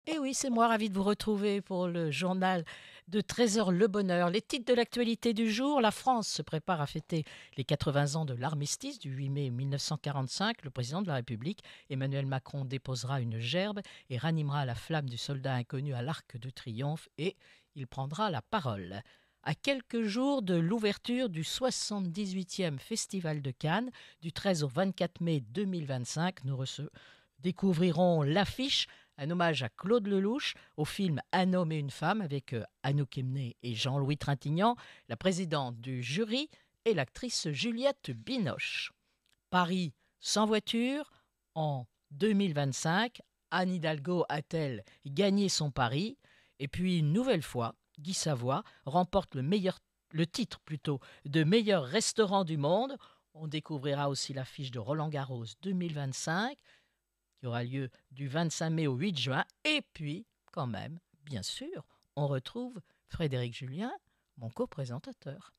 Et oui, c'est moi, ravi de vous retrouver pour le journal de 13 heures Le Bonheur. Les titres de l'actualité du jour, la France se prépare à fêter les 80 ans de l'armistice du 8 mai 1945. Le président de la République, Emmanuel Macron, déposera une gerbe et ranimera la flamme du soldat inconnu à l'Arc de Triomphe et il prendra la parole. À quelques jours de l'ouverture du 78e Festival de Cannes, du 13 au 24 mai 2025, découvrirons l'affiche, un hommage à Claude Lelouch au film Un homme et une femme avec Anouk Emné et Jean-Louis Trintignant, la présidente du jury et l'actrice Juliette Binoche. Paris sans voiture en 2025. Anne Hidalgo a-t-elle gagné son pari? Et puis une nouvelle fois, Guy Savoy remporte le titre plutôt de meilleur restaurant du monde. On découvrira aussi l'affiche de Roland Garros 2025 qui aura lieu du 25 mai au 8 juin. Et puis, quand même, bien sûr, on retrouve Frédéric Julien, mon co-présentateur.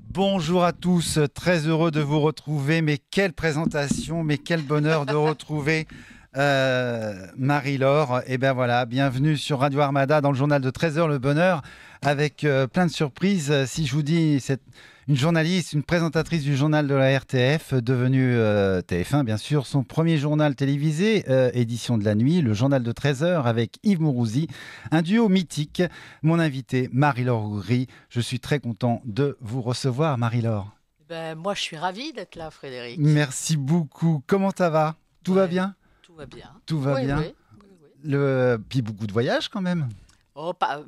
Bonjour à tous, très heureux de vous retrouver. Mais quelle présentation, mais quel bonheur de retrouver Marie-Laure. Et bien voilà, bienvenue sur Radio Armada dans le journal de 13 heures Le Bonheur avec plein de surprises. Si je vous dis, c'est une journaliste, une présentatrice du journal de la RTF, devenue TF1 bien sûr, son premier journal télévisé, édition de la nuit, le journal de 13 heures avec Yves Mourouzi, un duo mythique. Mon invité Marie-Laure Ougry, je suis très content de vous recevoir Marie-Laure. Moi, je suis ravie d'être là, Frédéric. Merci beaucoup. Comment ça va? Tout va Ouais, bien? tout va bien. Tout va Oui, bien. oui, oui, oui. Puis beaucoup de voyages quand même. Oh, pas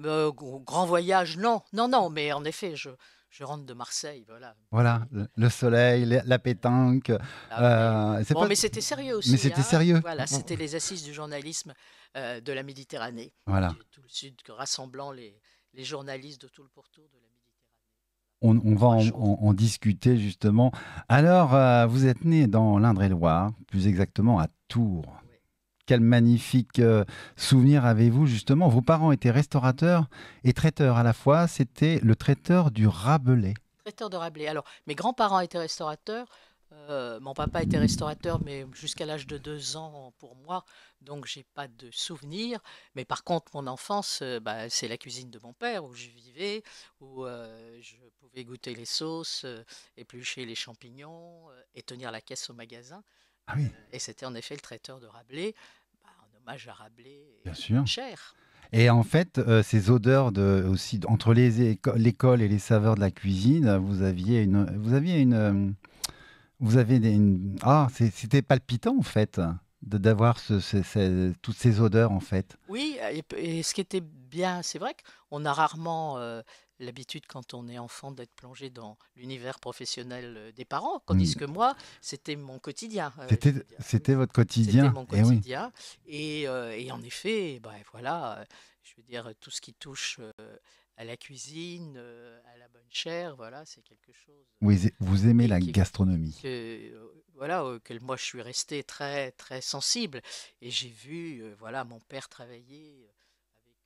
grand voyage, non, non, non, mais en effet, je rentre de Marseille, voilà. Voilà, le soleil, la pétanque. Ah oui. C'est Bon, pas... mais c'était sérieux Mais aussi, c'était hein. sérieux. Voilà, c'était les assises du journalisme de la Méditerranée, Voilà. tout le sud, rassemblant les journalistes de tout le pourtour de la Méditerranée. On va 3 jours. en discuter justement. Alors, vous êtes né dans l'Indre-et-Loire, plus exactement à Tours. Oui. Quel magnifique souvenir avez-vous justement? Vos parents étaient restaurateurs et traiteurs à la fois. C'était le traiteur du Rabelais. Traiteur de Rabelais. Alors, mes grands-parents étaient restaurateurs. Mon papa était restaurateur, mais jusqu'à l'âge de 2 ans pour moi, donc j'ai pas de souvenirs. Mais par contre, mon enfance, c'est la cuisine de mon père où je vivais, où je pouvais goûter les sauces, éplucher les champignons et tenir la caisse au magasin. Ah oui, Et c'était en effet le traiteur de Rabelais, en hommage à Rabelais bien et à la sûr. bonne chère. Et en fait, ces odeurs aussi entre l'école et les saveurs de la cuisine, vous avez c'était palpitant en fait d'avoir toutes ces odeurs en fait. Oui, et ce qui était bien, c'est vrai qu'on a rarement l'habitude quand on est enfant d'être plongé dans l'univers professionnel des parents, Mm. tandis que moi, c'était mon quotidien, je C'était, veux dire. c'était votre C'était quotidien. mon Et oui. quotidien. Et en effet, voilà, je veux dire, tout ce qui touche à la cuisine, à la bonne chère, voilà, c'est quelque chose Vous aimez et la gastronomie. voilà, auquel moi je suis resté très très sensible. Et j'ai vu, voilà, mon père travailler avec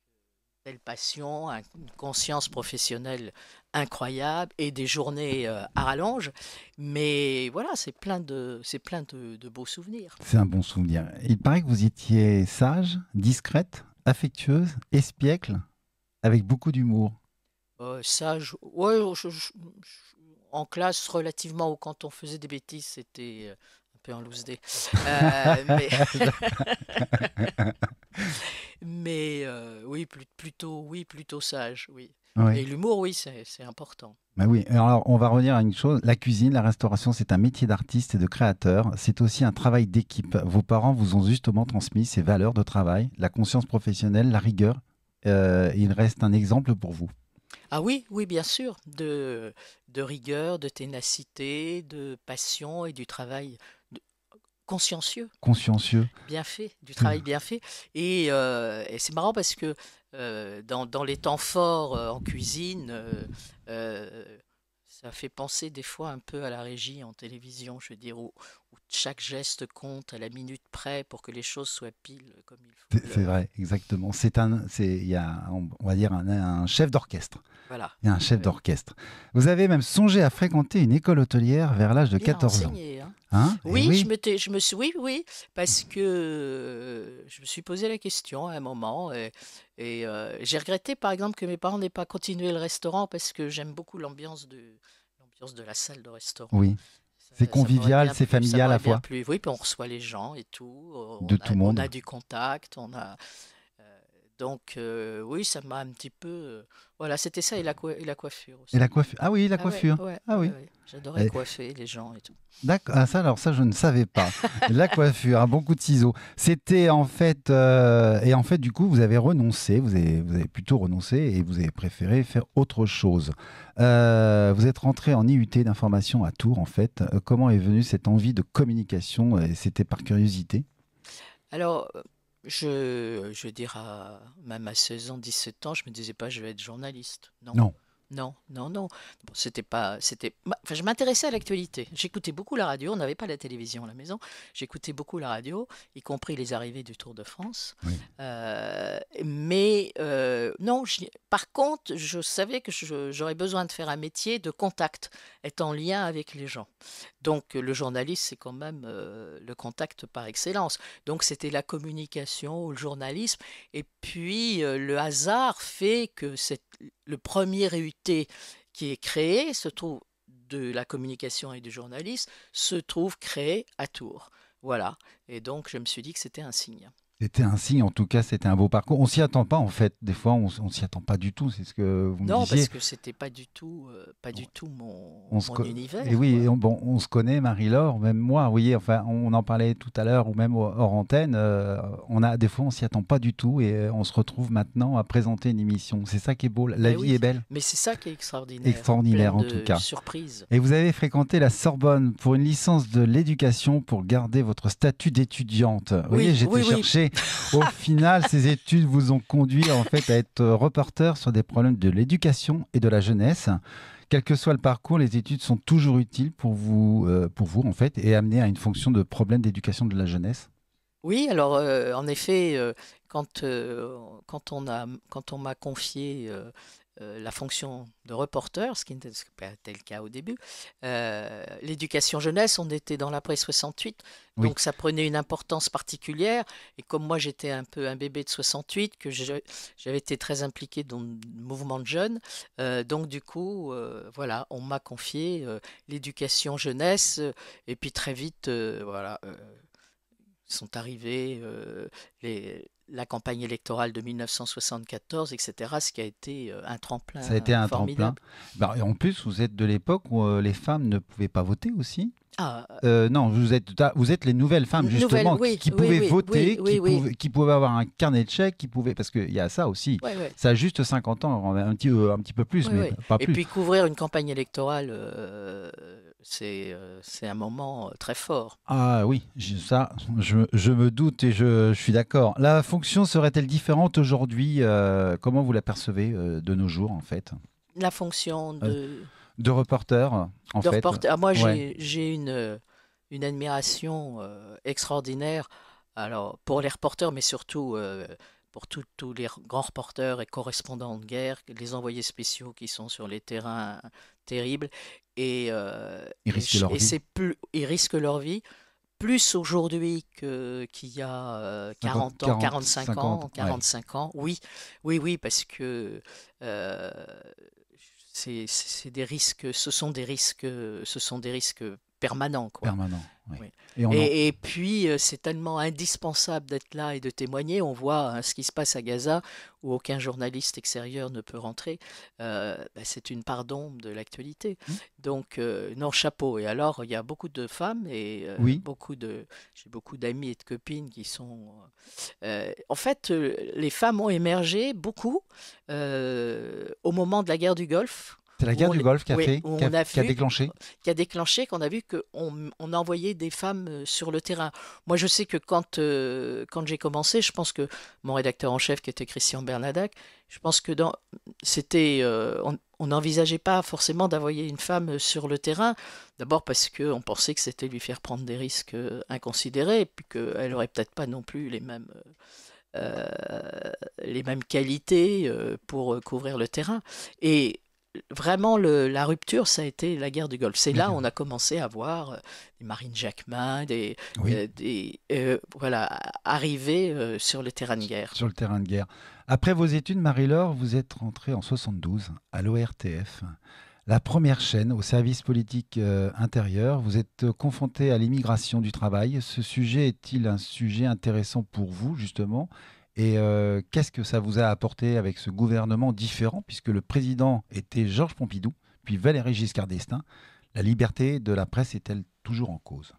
telle passion, une conscience professionnelle incroyable et des journées à rallonge. Mais voilà, c'est plein de beaux souvenirs. C'est un bon souvenir. Il paraît que vous étiez sage, discrète, affectueuse, espiègle, avec beaucoup d'humour. Ça, ouais, en classe, relativement, ou quand on faisait des bêtises, c'était un peu en loose day. Mais, oui, plutôt sage, oui. Oui. Et l'humour, oui, c'est important. Bah oui, alors on va revenir à une chose, la cuisine, la restauration, c'est un métier d'artiste et de créateur, c'est aussi un travail d'équipe. Vos parents vous ont justement transmis ces valeurs de travail, la conscience professionnelle, la rigueur, il reste un exemple pour vous. Ah oui, oui, bien sûr, de rigueur, de ténacité, de passion et du travail de- consciencieux. Consciencieux. Bien fait, du C'est- travail bien fait. Et c'est marrant parce que dans les temps forts en cuisine, euh, Ça fait penser des fois un peu à la régie en télévision, je veux dire, où chaque geste compte à la minute près pour que les choses soient pile comme il faut. C'est vrai, exactement. Il y a, on va dire, un chef d'orchestre. Voilà. Il y a un chef Ouais. d'orchestre. Vous avez même songé à fréquenter une école hôtelière vers l'âge de Et à 14 ans. enseigner, hein. Hein? Eh Oui, oui, oui, parce que je me suis posé la question à un moment et j'ai regretté par exemple que mes parents n'aient pas continué le restaurant parce que j'aime beaucoup l'ambiance de la salle de restaurant. oui. C'est Ça m'aurait convivial, bien c'est plu, ça familial à la m'aurait bien fois, plu. Oui, puis on reçoit les gens et tout, de tout on a monde. du contact, donc oui, ça m'a un petit peu, voilà, c'était ça et la coiffure Et aussi. la coiffure. Ah oui, la Ah ouais, coiffure. ouais, Ah ouais, oui. ouais. J'adorais Eh, coiffer les gens et tout. d'accord. Ah, ça, alors ça, je ne savais pas. La coiffure, un bon coup de ciseaux. C'était en fait, et en fait, du coup, vous avez renoncé, vous avez plutôt renoncé et vous avez préféré faire autre chose. Vous êtes rentré en IUT d'information à Tours, en fait. Comment est venue cette envie de communication? C'était par curiosité? Alors, je veux dire, même à 16 ans, 17 ans, je me disais pas, je vais être journaliste. Non. Non. Non, non, non. Bon, enfin, je m'intéressais à l'actualité. J'écoutais beaucoup la radio. On n'avait pas la télévision à la maison. J'écoutais beaucoup la radio, y compris les arrivées du Tour de France. Oui. Non, par contre, je savais que j'aurais besoin de faire un métier de contact, être en lien avec les gens. Donc, le journaliste, c'est quand même le contact par excellence. Donc, c'était la communication ou le journalisme. Et puis, le hasard fait que le premier IUT qui est créé se trouve de la communication et du journalisme se trouve créé à Tours. Voilà. Et donc, je me suis dit que c'était un signe. C'était un signe, en tout cas, c'était un beau parcours. On s'y attend pas, en fait. Des fois, on s'y attend pas du tout. C'est ce que vous me Non, disiez. parce que c'était pas du tout On se mon co- Et univers, oui, quoi. bon, on se connaît, Marie-Laure, même moi, oui, enfin, on en parlait tout à l'heure, ou même hors antenne, des fois, on s'y attend pas du tout, et on se retrouve maintenant à présenter une émission. C'est ça qui est beau, la Ben vie est oui, belle, mais c'est ça qui est extraordinaire, extraordinaire pleine en tout de cas. surprises. Et vous avez fréquenté la Sorbonne pour une licence de l'éducation pour garder votre statut d'étudiante. Vous voyez, Oui, j'étais oui, oui. chercher. Au final, ces études vous ont conduit en fait à être reporter sur des problèmes de l'éducation et de la jeunesse. Quel que soit le parcours, les études sont toujours utiles pour vous en fait, et amener à une fonction de problème d'éducation de la jeunesse. Oui, alors en effet, quand on m'a confié la fonction de reporter, ce qui n'était pas le cas au début, l'éducation jeunesse, on était dans l'après 68, Oui, donc ça prenait une importance particulière. Et comme moi j'étais un peu un bébé de 68, j'avais été très impliqué dans le mouvement de jeunes, donc du coup, voilà, on m'a confié l'éducation jeunesse, et puis très vite, voilà. Sont arrivés la campagne électorale de 1974, etc., ce qui a été un ça a été tremplin un tremplin. formidable. Et en plus, vous êtes de l'époque où les femmes ne pouvaient pas voter aussi. Ah, Non, vous êtes les nouvelles femmes nouvelle, justement oui, qui oui, pouvaient oui, oui, voter, oui, oui. qui pouvaient avoir un carnet de chèques, parce qu'il y a ça aussi. Ouais, ouais, Ça a juste 50 ans, un petit peu plus, ouais, mais ouais. pas Et plus. puis couvrir une campagne électorale, c'est un moment très fort. Ah oui, je me doute et je suis d'accord. La fonction serait-elle différente aujourd'hui? Comment vous la percevez de nos jours en fait? La fonction Euh, de reporter en de fait. reporter. Ah, moi, Ouais. j'ai une admiration extraordinaire, alors pour les reporters, mais surtout pour tous les grands reporters et correspondants de guerre, les envoyés spéciaux qui sont sur les terrains terribles, Ils risquent leur vie. ils risquent leur vie. Plus aujourd'hui qu'il y a 50, 40 ans, 40, 45 50, ans, ouais. 45 ans, oui, oui, oui, parce que euh, c'est des risques, ce sont des risques permanents, quoi. Permanent. Ouais. Oui. Et Et puis, c'est tellement indispensable d'être là et de témoigner. On voit hein, ce qui se passe à Gaza, où aucun journaliste extérieur ne peut rentrer. C'est une part d'ombre de l'actualité. Hmm. Donc, non, chapeau. Et alors, il y a beaucoup de femmes et oui, j'ai beaucoup d'amis et de copines qui sont. En fait, les femmes ont émergé beaucoup au moment de la guerre du Golfe. c'est la Où guerre on, du Golfe oui, où on a qui a vu déclenché. qui a déclenché qu'on a vu qu'on envoyait des femmes sur le terrain. Moi, je sais que quand j'ai commencé, je pense que mon rédacteur en chef, qui était Christian Bernadac, je pense que on on n'envisageait pas forcément d'envoyer une femme sur le terrain. D'abord parce qu'on pensait que c'était lui faire prendre des risques inconsidérés, et puis qu'elle n'aurait peut-être pas non plus euh, les mêmes qualités pour couvrir le terrain. Et vraiment, la rupture, ça a été la guerre du Golfe. C'est là où on a commencé à voir des Marine Jacquemin, voilà, arriver sur le terrain de guerre. Sur le terrain de guerre. Après vos études, Marie-Laure, vous êtes rentrée en 72 à l'ORTF, la première chaîne au service politique intérieur. Vous êtes confrontée à l'immigration du travail. Ce sujet est-il un sujet intéressant pour vous, justement ? Et qu'est-ce que ça vous a apporté avec ce gouvernement différent, puisque le président était Georges Pompidou, puis Valéry Giscard d'Estaing. La liberté de la presse est-elle toujours en cause ?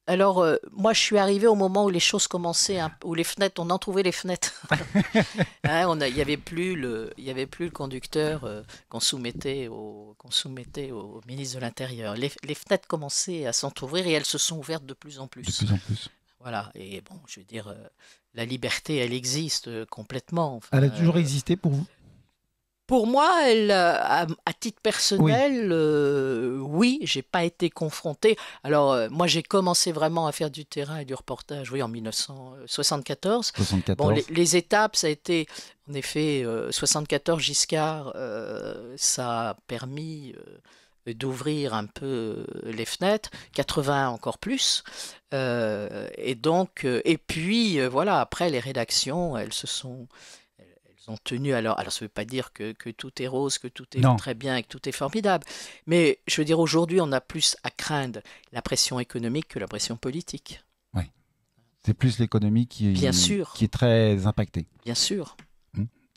Alors, moi, je suis arrivée au moment où les choses commençaient, où les fenêtres, on en trouvait les fenêtres. Il n'y avait plus le conducteur qu'on soumettait au ministre de l'Intérieur. Les fenêtres commençaient à s'entrouvrir et elles se sont ouvertes de plus en plus. De plus en plus. Voilà, et bon, je veux dire, la liberté, elle existe complètement. Enfin, elle a toujours existé pour vous ? Pour moi, à titre personnel, oui, j'ai pas été confrontée. Alors, moi, j'ai commencé vraiment à faire du terrain et du reportage, oui, en 1974. Bon, les étapes, ça a été, en effet, 74 Giscard, ça a permis d'ouvrir un peu les fenêtres, 80 encore plus, et donc, et puis voilà, après les rédactions, elles ont tenu. Alors ça ne veut pas dire que tout est rose, que tout est très bien et que tout est formidable, mais je veux dire, aujourd'hui, on a plus à craindre la pression économique que la pression politique. Oui, c'est plus l'économie qui est très impactée. Bien sûr.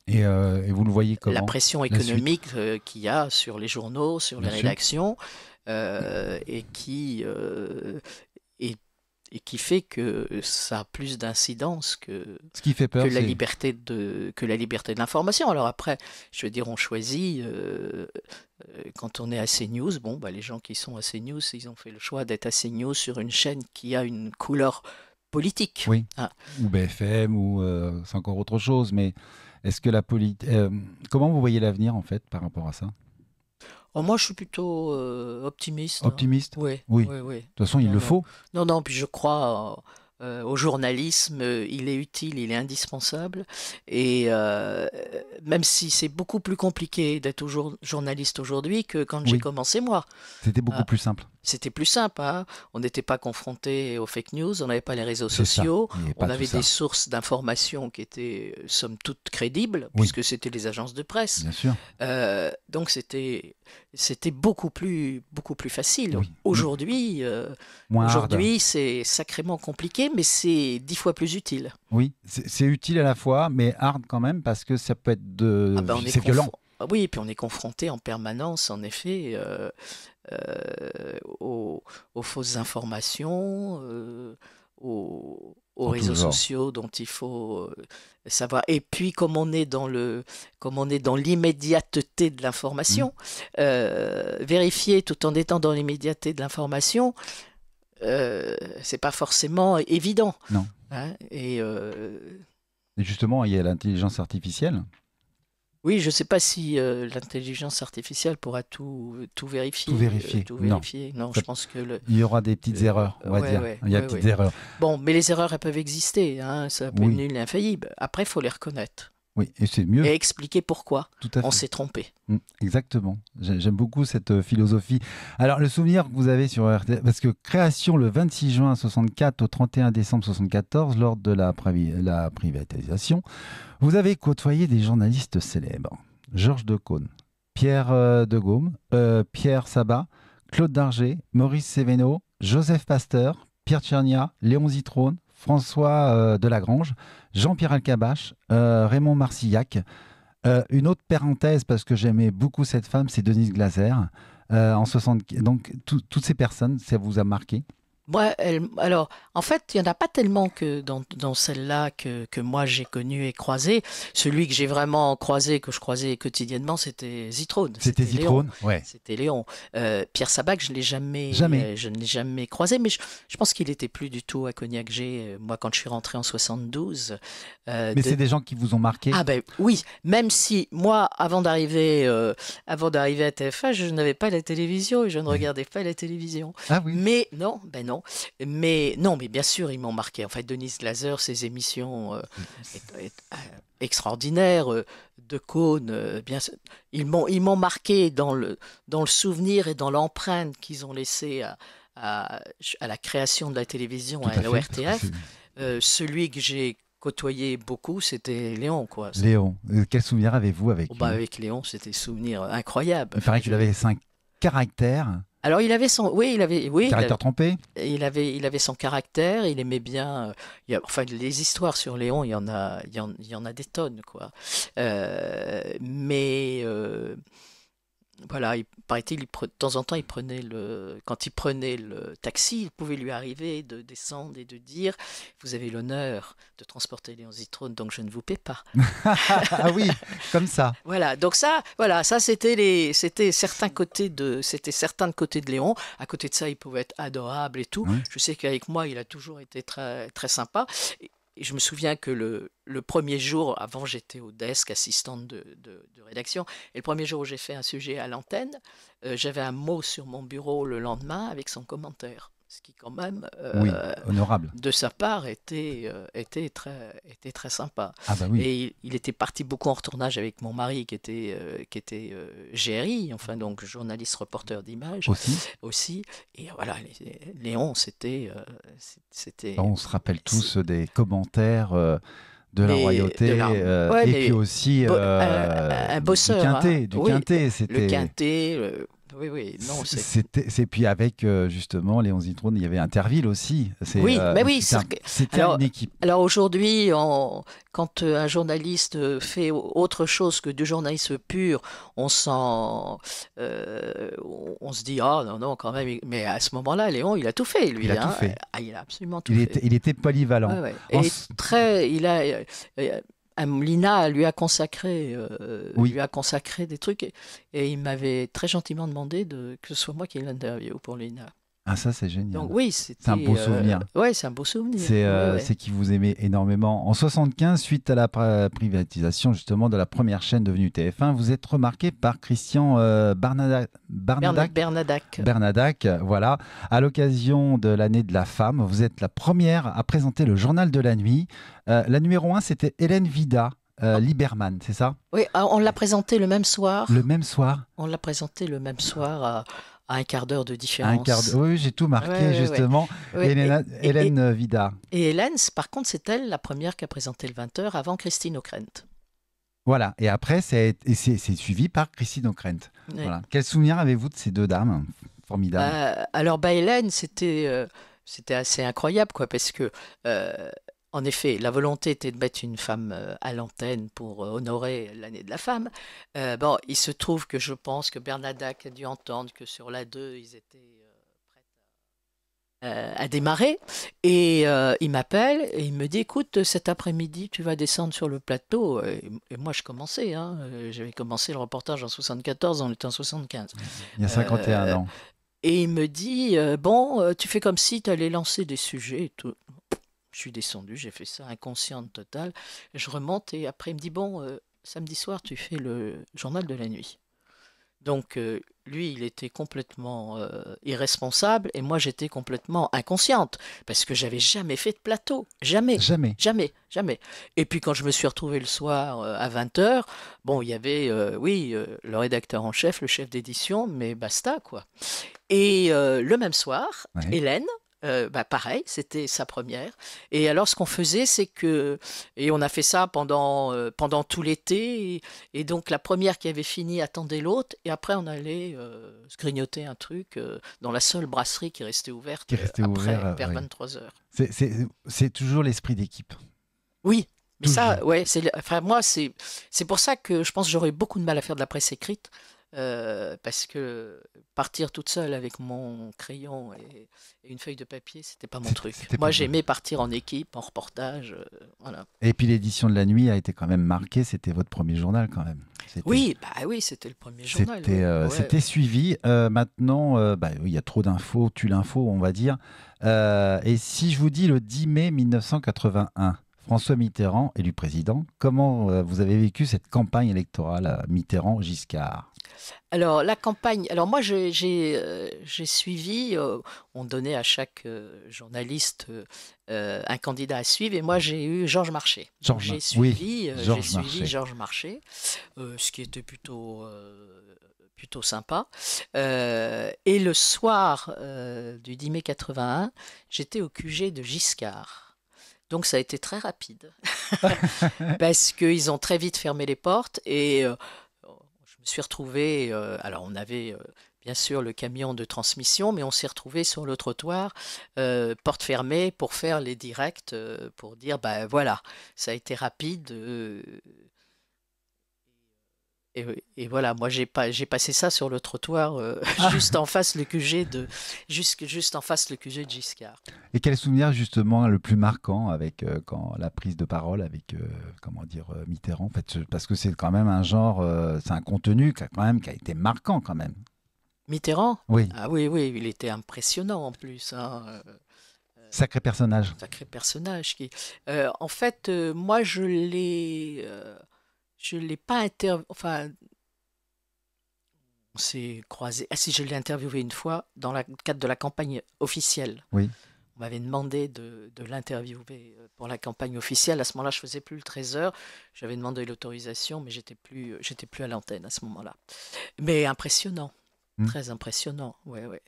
Et vous le voyez comment ? La pression économique qu'il y a sur les journaux, sur les rédactions, et qui fait que ça a plus d'incidence que la liberté de l'information. Alors après, je veux dire, on choisit, quand on est à CNews, bon, les gens qui sont à CNews, ils ont fait le choix d'être à CNews sur une chaîne qui a une couleur politique. Oui, ou BFM, ou c'est encore autre chose, mais est-ce que comment vous voyez l'avenir, en fait, par rapport à ça ? Moi, je suis plutôt optimiste. Optimiste ? Oui. De toute façon, il le faut. Non, puis je crois au journalisme, il est utile, il est indispensable. Et même si c'est beaucoup plus compliqué d'être journaliste aujourd'hui que quand j'ai commencé, moi. C'était beaucoup plus simple. C'était plus simple. On n'était pas confronté aux fake news, on n'avait pas les réseaux sociaux, on avait des sources d'informations qui étaient, somme toute, crédibles, puisque c'était les agences de presse. Bien sûr. Donc c'était beaucoup plus facile. Aujourd'hui, c'est sacrément compliqué, mais c'est 10 fois plus utile. Oui, c'est utile à la fois, mais hard quand même, parce que ça peut être c'est violent. Oui, et puis on est confronté en permanence, en effet, aux fausses informations, aux réseaux sociaux dont il faut savoir. Et puis, comme on est dans l'immédiateté de l'information, vérifier tout en étant dans l'immédiateté de l'information, c'est pas forcément évident. Non. Et justement, il y a l'intelligence artificielle. Oui, je ne sais pas si l'intelligence artificielle pourra tout vérifier. Tout vérifier. Non, je pense que il y aura des petites erreurs, on va dire. Il y a des petites erreurs. Bon, mais les erreurs, elles peuvent exister. Ça peut être nul et infaillible. Après, il faut les reconnaître. Oui, et c'est mieux. Et expliquer pourquoi on s'est trompé. Exactement. J'aime beaucoup cette philosophie. Alors, le souvenir que vous avez sur RTF, parce que création le 26 juin 64 au 31 décembre 74, lors de la privatisation, vous avez côtoyé des journalistes célèbres. Georges Decaune, Pierre de Gaume, Pierre Sabat, Claude Darget, Maurice Sévéno, Joseph Pasteur, Pierre Tchernia, Léon Zitrone, François Delagrange, Jean-Pierre Alcabache, Raymond Marcillac. Une autre parenthèse, parce que j'aimais beaucoup cette femme, c'est Denise Glaser. Donc, toutes ces personnes, ça vous a marqué ? Alors, en fait, il n'y en a pas tellement que dans celle-là que moi j'ai connu et croisé. Celui que j'ai vraiment croisé, que je croisais quotidiennement, c'était Zitrone, C'était c'était Léon. Zitrone, ouais. C'était Léon. Pierre Sabac, Jamais. je ne l'ai jamais croisé, mais je pense qu'il était plus du tout à Cognac-G. Moi, quand je suis rentré en 72, Mais c'est des gens qui vous ont marqué? ah ben oui, même si moi, avant d'arriver à TF1, je n'avais pas la télévision et je ne Ouais. regardais pas la télévision. Ah oui. Mais non, ben non. Mais non, mais bien sûr, ils m'ont marqué. En fait, Denise Glaser, ses émissions extraordinaires, de Cône, bien sûr, ils m'ont marqué dans le souvenir et dans l'empreinte qu'ils ont laissée à, à la création de la télévision Tout à à fait. Parce que l'ORTF. Celui que j'ai côtoyé beaucoup, c'était Léon, quoi. Léon, quel souvenir avez-vous Oh, avec bah, lui? avec Léon, c'était souvenir incroyable. Il Enfin, paraît qu'il avait 5 caractères, alors il avait son, oui, caractères trempés. il avait son caractère. Il aimait bien. Enfin, les histoires sur Léon, il y en a des tonnes, quoi. Mais voilà, il paraît-il, de temps en temps, quand il prenait le taxi, il pouvait lui arriver de descendre et de dire, vous avez l'honneur de transporter Léon Zitrone, donc je ne vous paie pas. Ah oui, comme ça. Voilà, donc ça c'était certains côtés de Léon. À côté de ça, il pouvait être adorable et tout. Oui. Je sais qu'avec moi, il a toujours été très très sympa. Et je me souviens que le premier jour, avant j'étais au desk, assistante de rédaction, et le premier jour où j'ai fait un sujet à l'antenne, j'avais un mot sur mon bureau le lendemain avec son commentaire. Ce qui quand même, Oui, honorable. de sa part, était très sympa. Ah bah oui, Et il était parti beaucoup en retournage avec mon mari qui était GRI, enfin donc journaliste reporter d'image aussi. aussi. Et voilà, Léon, c'était On se rappelle tous des commentaires de la de royauté l'arme. Ouais, et puis mais aussi un bosseur, hein. Du Oui, Quintet. le C'était, quintet, oui, oui, non, c'est puis avec justement Léon Zitrone, il y avait Interville aussi. oui, mais oui. C'était Alors, une équipe. alors aujourd'hui, quand un journaliste fait autre chose que du journalisme pur, on se dit, ah non, non, quand même. Mais à ce moment-là, Léon, il a tout fait, lui, Il a tout hein. fait. Ah, il a absolument tout fait. Il était polyvalent. Ouais, ouais. En Et s- euh, Lina oui. lui a consacré des trucs et il m'avait très gentiment demandé que ce soit moi qui l'interviewe pour Lina. Ah ça c'est Donc génial. oui, C'est un beau souvenir. ouais, c'est un beau souvenir. C'est Ouais, ouais. c'est qu'il vous aimait énormément. En 75, suite à la privatisation justement de la première chaîne devenue TF1, vous êtes remarqué par Christian Bernadac. Bernadac, voilà. À l'occasion de l'année de la femme, vous êtes la première à présenter le journal de la nuit. La numéro 1, c'était Hélène Vida, Lieberman, c'est ça? Oui, on l'a présenté le même soir. Le même soir, On l'a présenté le même soir à un quart d'heure de à un quart différence. d'heure. Oui, j'ai tout marqué Ouais, ouais, ouais. justement. Ouais, Hélène Vida. et Hélène, par contre, c'est elle la première qui a présenté le 20h avant Christine O'Krent. Voilà. Et après, c'est suivi par Christine O'Krent. Ouais. Voilà. Quel souvenir avez-vous de ces deux dames formidables? Alors, bah, Hélène, c'était assez incroyable, quoi, parce que, en effet, la volonté était de mettre une femme à l'antenne pour honorer l'année de la femme. Bon, il se trouve que je pense que Bernadac a dû entendre que sur la 2, ils étaient prêts à démarrer. Et il m'appelle et il me dit, écoute, cet après-midi, tu vas descendre sur le plateau. Et moi, je commençais, hein, j'avais commencé le reportage en 74, on était en 75. Il y a 51 Euh, ans. et il me dit, bon, tu fais comme si tu allais lancer des sujets et tout. Je suis descendu, j'ai fait ça inconsciente totale. Je remonte et après il me dit, bon, samedi soir, tu fais le journal de la nuit. Donc lui, il était complètement irresponsable et moi, j'étais complètement inconsciente parce que j'avais jamais fait de plateau. Jamais. Jamais. Jamais, jamais. Et puis quand je me suis retrouvé le soir à 20h, bon, il y avait, oui, le rédacteur en chef, le chef d'édition, mais basta, quoi. Et le même soir, Ouais. Hélène, bah pareil, c'était sa première. Et alors, ce qu'on faisait, c'est que, et on a fait ça pendant tout l'été, et donc la première qui avait fini attendait l'autre, et après on allait se grignoter un truc dans la seule brasserie qui restait ouverte Qui restait après, ouvert, vers oui. 23h. C'est toujours l'esprit d'équipe. Oui, mais ça, Toujours. ouais, enfin moi, c'est pour ça que je pense que j'aurais beaucoup de mal à faire de la presse écrite. parce que partir toute seule avec mon crayon et une feuille de papier, c'était pas mon truc. C'était Moi, pas vous. j'aimais partir en équipe, en reportage, voilà. Et puis l'édition de la nuit a été quand même marquée. C'était votre premier journal quand même. Oui, bah oui, c'était le premier journal, oui. Ouais, C'était suivi. Maintenant, bah, oui, il y a trop d'infos, tue l'info, on va dire. Et si je vous dis le 10 mai 1981, François Mitterrand élu président, comment vous avez vécu cette campagne électorale Mitterrand-Giscard? Alors, la campagne, alors moi j'ai suivi, on donnait à chaque journaliste un candidat à suivre, et moi j'ai eu Georges Marchais. Donc Oui, j'ai Georges suivi Marchais. Georges Marchais, ce qui était plutôt sympa. Et le soir du 10 mai 81, j'étais au QG de Giscard. Donc ça a été très rapide, parce qu'ils ont très vite fermé les portes, et je me suis retrouvé, alors on avait bien sûr le camion de transmission, mais on s'est retrouvé sur le trottoir, porte fermée, pour faire les directs, pour dire, ben voilà, ça a été rapide. Et voilà, moi j'ai passé ça sur le trottoir, juste en face le QG juste en face le QG de Giscard. Et quel souvenir justement le plus marquant avec quand la prise de parole avec comment dire Mitterrand en fait, parce que c'est quand même un genre, c'est un contenu qui a été marquant quand même. Mitterrand? Oui, Ah oui, oui, il était impressionnant en plus, hein. sacré personnage. Sacré personnage qui. En fait, moi, je l'ai pas enfin, on s'est croisé. Ah si, je l'ai interviewé une fois dans le cadre de la campagne officielle. Oui. On m'avait demandé de l'interviewer pour la campagne officielle. À ce moment-là, je faisais plus le 13h. J'avais demandé l'autorisation, mais j'étais plus à l'antenne à ce moment-là. Mais impressionnant, Hmm. très impressionnant. Ouais, ouais.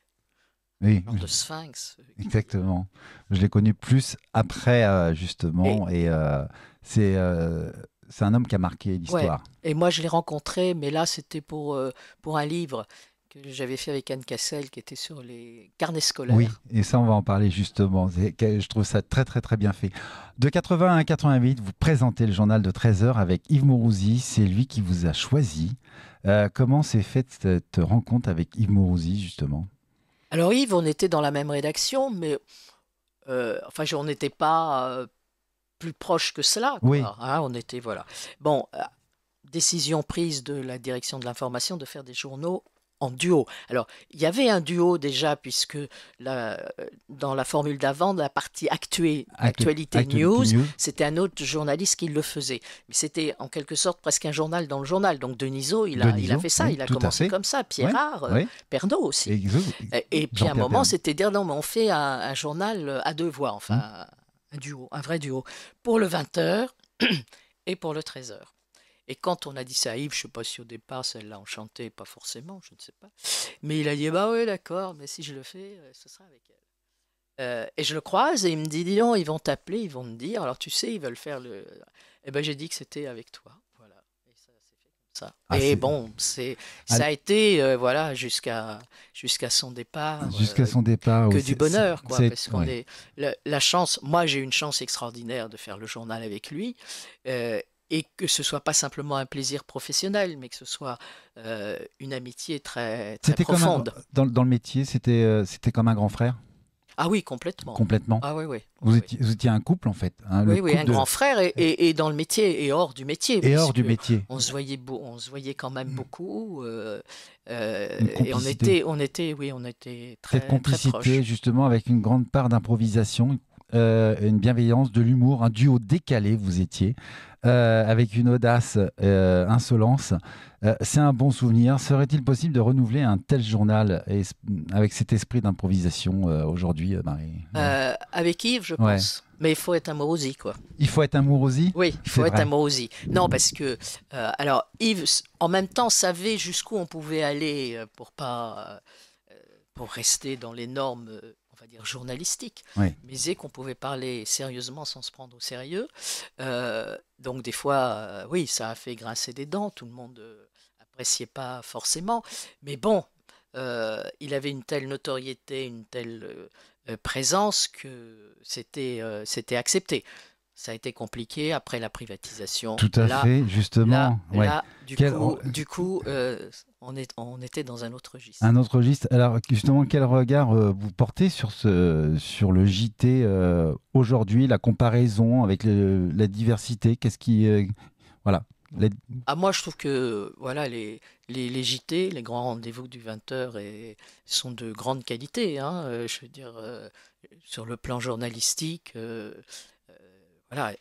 Oui, Genre de sphinx. exactement. Je l'ai connu plus après Et justement et c'est euh, c'est un homme qui a marqué ouais. l'histoire. Et moi, je l'ai rencontré, mais là, c'était pour un livre que j'avais fait avec Anne Cassel, qui était sur les carnets Oui, scolaires. et ça, on va en parler justement. Je trouve ça très, très, très bien fait. De 80 à 88, vous présentez le journal de 13 heures avec Yves Mourouzi. C'est lui qui vous a choisi. Comment s'est faite cette rencontre avec Yves Mourouzi, justement? Alors Yves, on était dans la même rédaction, mais enfin, on n'était pas plus proche que cela, Oui, quoi. Hein, on était, voilà. Bon, décision prise de la direction de l'information de faire des journaux en duo. Alors, il y avait un duo déjà, puisque dans la formule d'avant, la partie actualité Actualité news, News. c'était un autre journaliste qui le faisait. Mais c'était en quelque sorte presque un journal dans le journal. Donc Denisot, il a Denisot, fait ça, oui, il a tout à commencé fait. comme ça. Oui, Pierrard, oui. Pernaut aussi. Et puis à un Jean-Pierre moment, Pernaut. c'était dire non, mais on fait un journal à deux voix, Hmm. enfin un duo, un vrai duo, pour le 20h et pour le 13h. Et quand on a dit ça à Yves, je ne sais pas si au départ ça l'a enchanté, pas forcément, je ne sais pas. Mais il a dit, bah oui, d'accord, mais si je le fais, ce sera avec elle. Et je le croise et il me dit, dis donc, ils vont t'appeler, ils vont me dire, alors tu sais, ils veulent faire le. Eh ben j'ai dit que c'était avec toi. Voilà. Et ça s'est fait comme ça. Ah, Et bon, ah, ça a été, voilà, jusqu'à son départ, jusqu'à son départ, que oui. du bonheur, quoi. Parce qu'on Ouais. est. La chance, moi j'ai eu une chance extraordinaire de faire le journal avec lui. euh, et que ce soit pas simplement un plaisir professionnel, mais que ce soit une amitié très, très C'était comme profonde. dans le métier, c'était comme un grand frère, Ah oui, complètement. complètement. Ah oui, oui, oui, oui. Vous étiez un couple en fait, hein, le Oui, oui, couple un grand frère et dans le métier et hors du métier, et hors du puisque métier, on se voyait quand même beaucoup, une et complicité. oui, on était Cette très, très complicité proches. justement avec une grande part d'improvisation, une bienveillance, de l'humour, un duo décalé vous étiez, avec une audace, insolence. C'est un bon souvenir. Serait-il possible de renouveler un tel journal avec cet esprit d'improvisation aujourd'hui, Marie? Avec Yves, je Ouais. pense. Mais il faut être amourosi, quoi. Il faut être amoureux aussi, Oui, il c'est faut être vrai. amourosi. Non, parce que, alors, Yves, en même temps, savait jusqu'où on pouvait aller pour pas, pour rester dans les normes, on va dire, journalistiques, Oui. mais c'est qu'on pouvait parler sérieusement sans se prendre au sérieux. Donc des fois, oui, ça a fait grincer des dents, tout le monde appréciait pas forcément, mais bon, il avait une telle notoriété, une telle présence que c'était accepté. ça a été compliqué après la privatisation. Tout à fait, justement. Ouais. Du coup, on était dans un autre registre. Un autre registre. Alors, justement, quel regard vous portez sur le JT aujourd'hui, la comparaison avec la diversité? Qu'est-ce qui. Voilà. Moi, je trouve que voilà, les JT, les grands rendez-vous du 20h, sont de grande qualité. Hein, je veux dire, sur le plan journalistique. Voilà.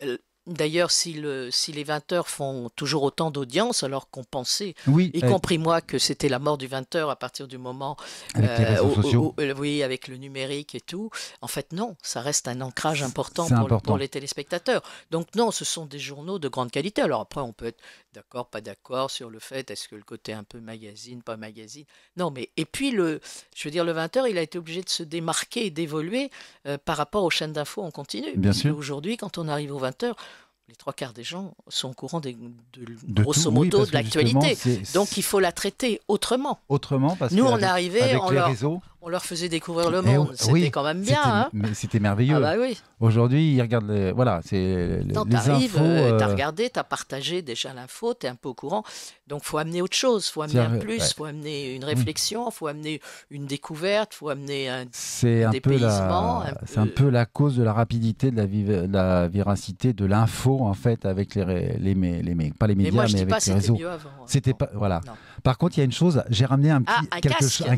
D'ailleurs, si les 20h font toujours autant d'audience, alors qu'on pensait, Oui, y compris moi, que c'était la mort du 20h à partir du moment avec les réseaux sociaux. oui, avec le numérique et tout, en fait, non, ça reste un ancrage important C'est pour important. les téléspectateurs. Donc non, ce sont des journaux de grande qualité. Alors après, on peut être d'accord, pas d'accord sur le fait, est-ce que le côté un peu magazine, pas magazine. Non, mais et puis, je veux dire, le 20h, il a été obligé de se démarquer et d'évoluer par rapport aux chaînes d'infos en continu. Bien Parce sûr. qu'aujourd'hui, quand on arrive au 20h, les trois quarts des gens sont au courant de tout, grosso oui, modo parce de que justement, l'actualité. Donc il faut la traiter autrement. Autrement, parce Nous, que on est arrivés, avec les réseaux. on leur faisait découvrir le Eh monde. C'était oui, quand même bien. Hein. mais c'était merveilleux. Ah bah oui. Aujourd'hui, ils regardent voilà, c'est les T'arrives, infos. t'as regardé, t'as partagé déjà l'info, t'es un peu au courant. Donc faut amener autre chose, faut amener un plus, ouais. faut amener une réflexion, faut amener une découverte, faut amener un dépaysement. C'est un peu la cause de la rapidité, de la véracité de l'info en fait avec pas les médias, mais moi, je mais dis pas avec les réseaux. mieux avant. C'était pas voilà. Non. Par contre, il y a une chose, j'ai ramené un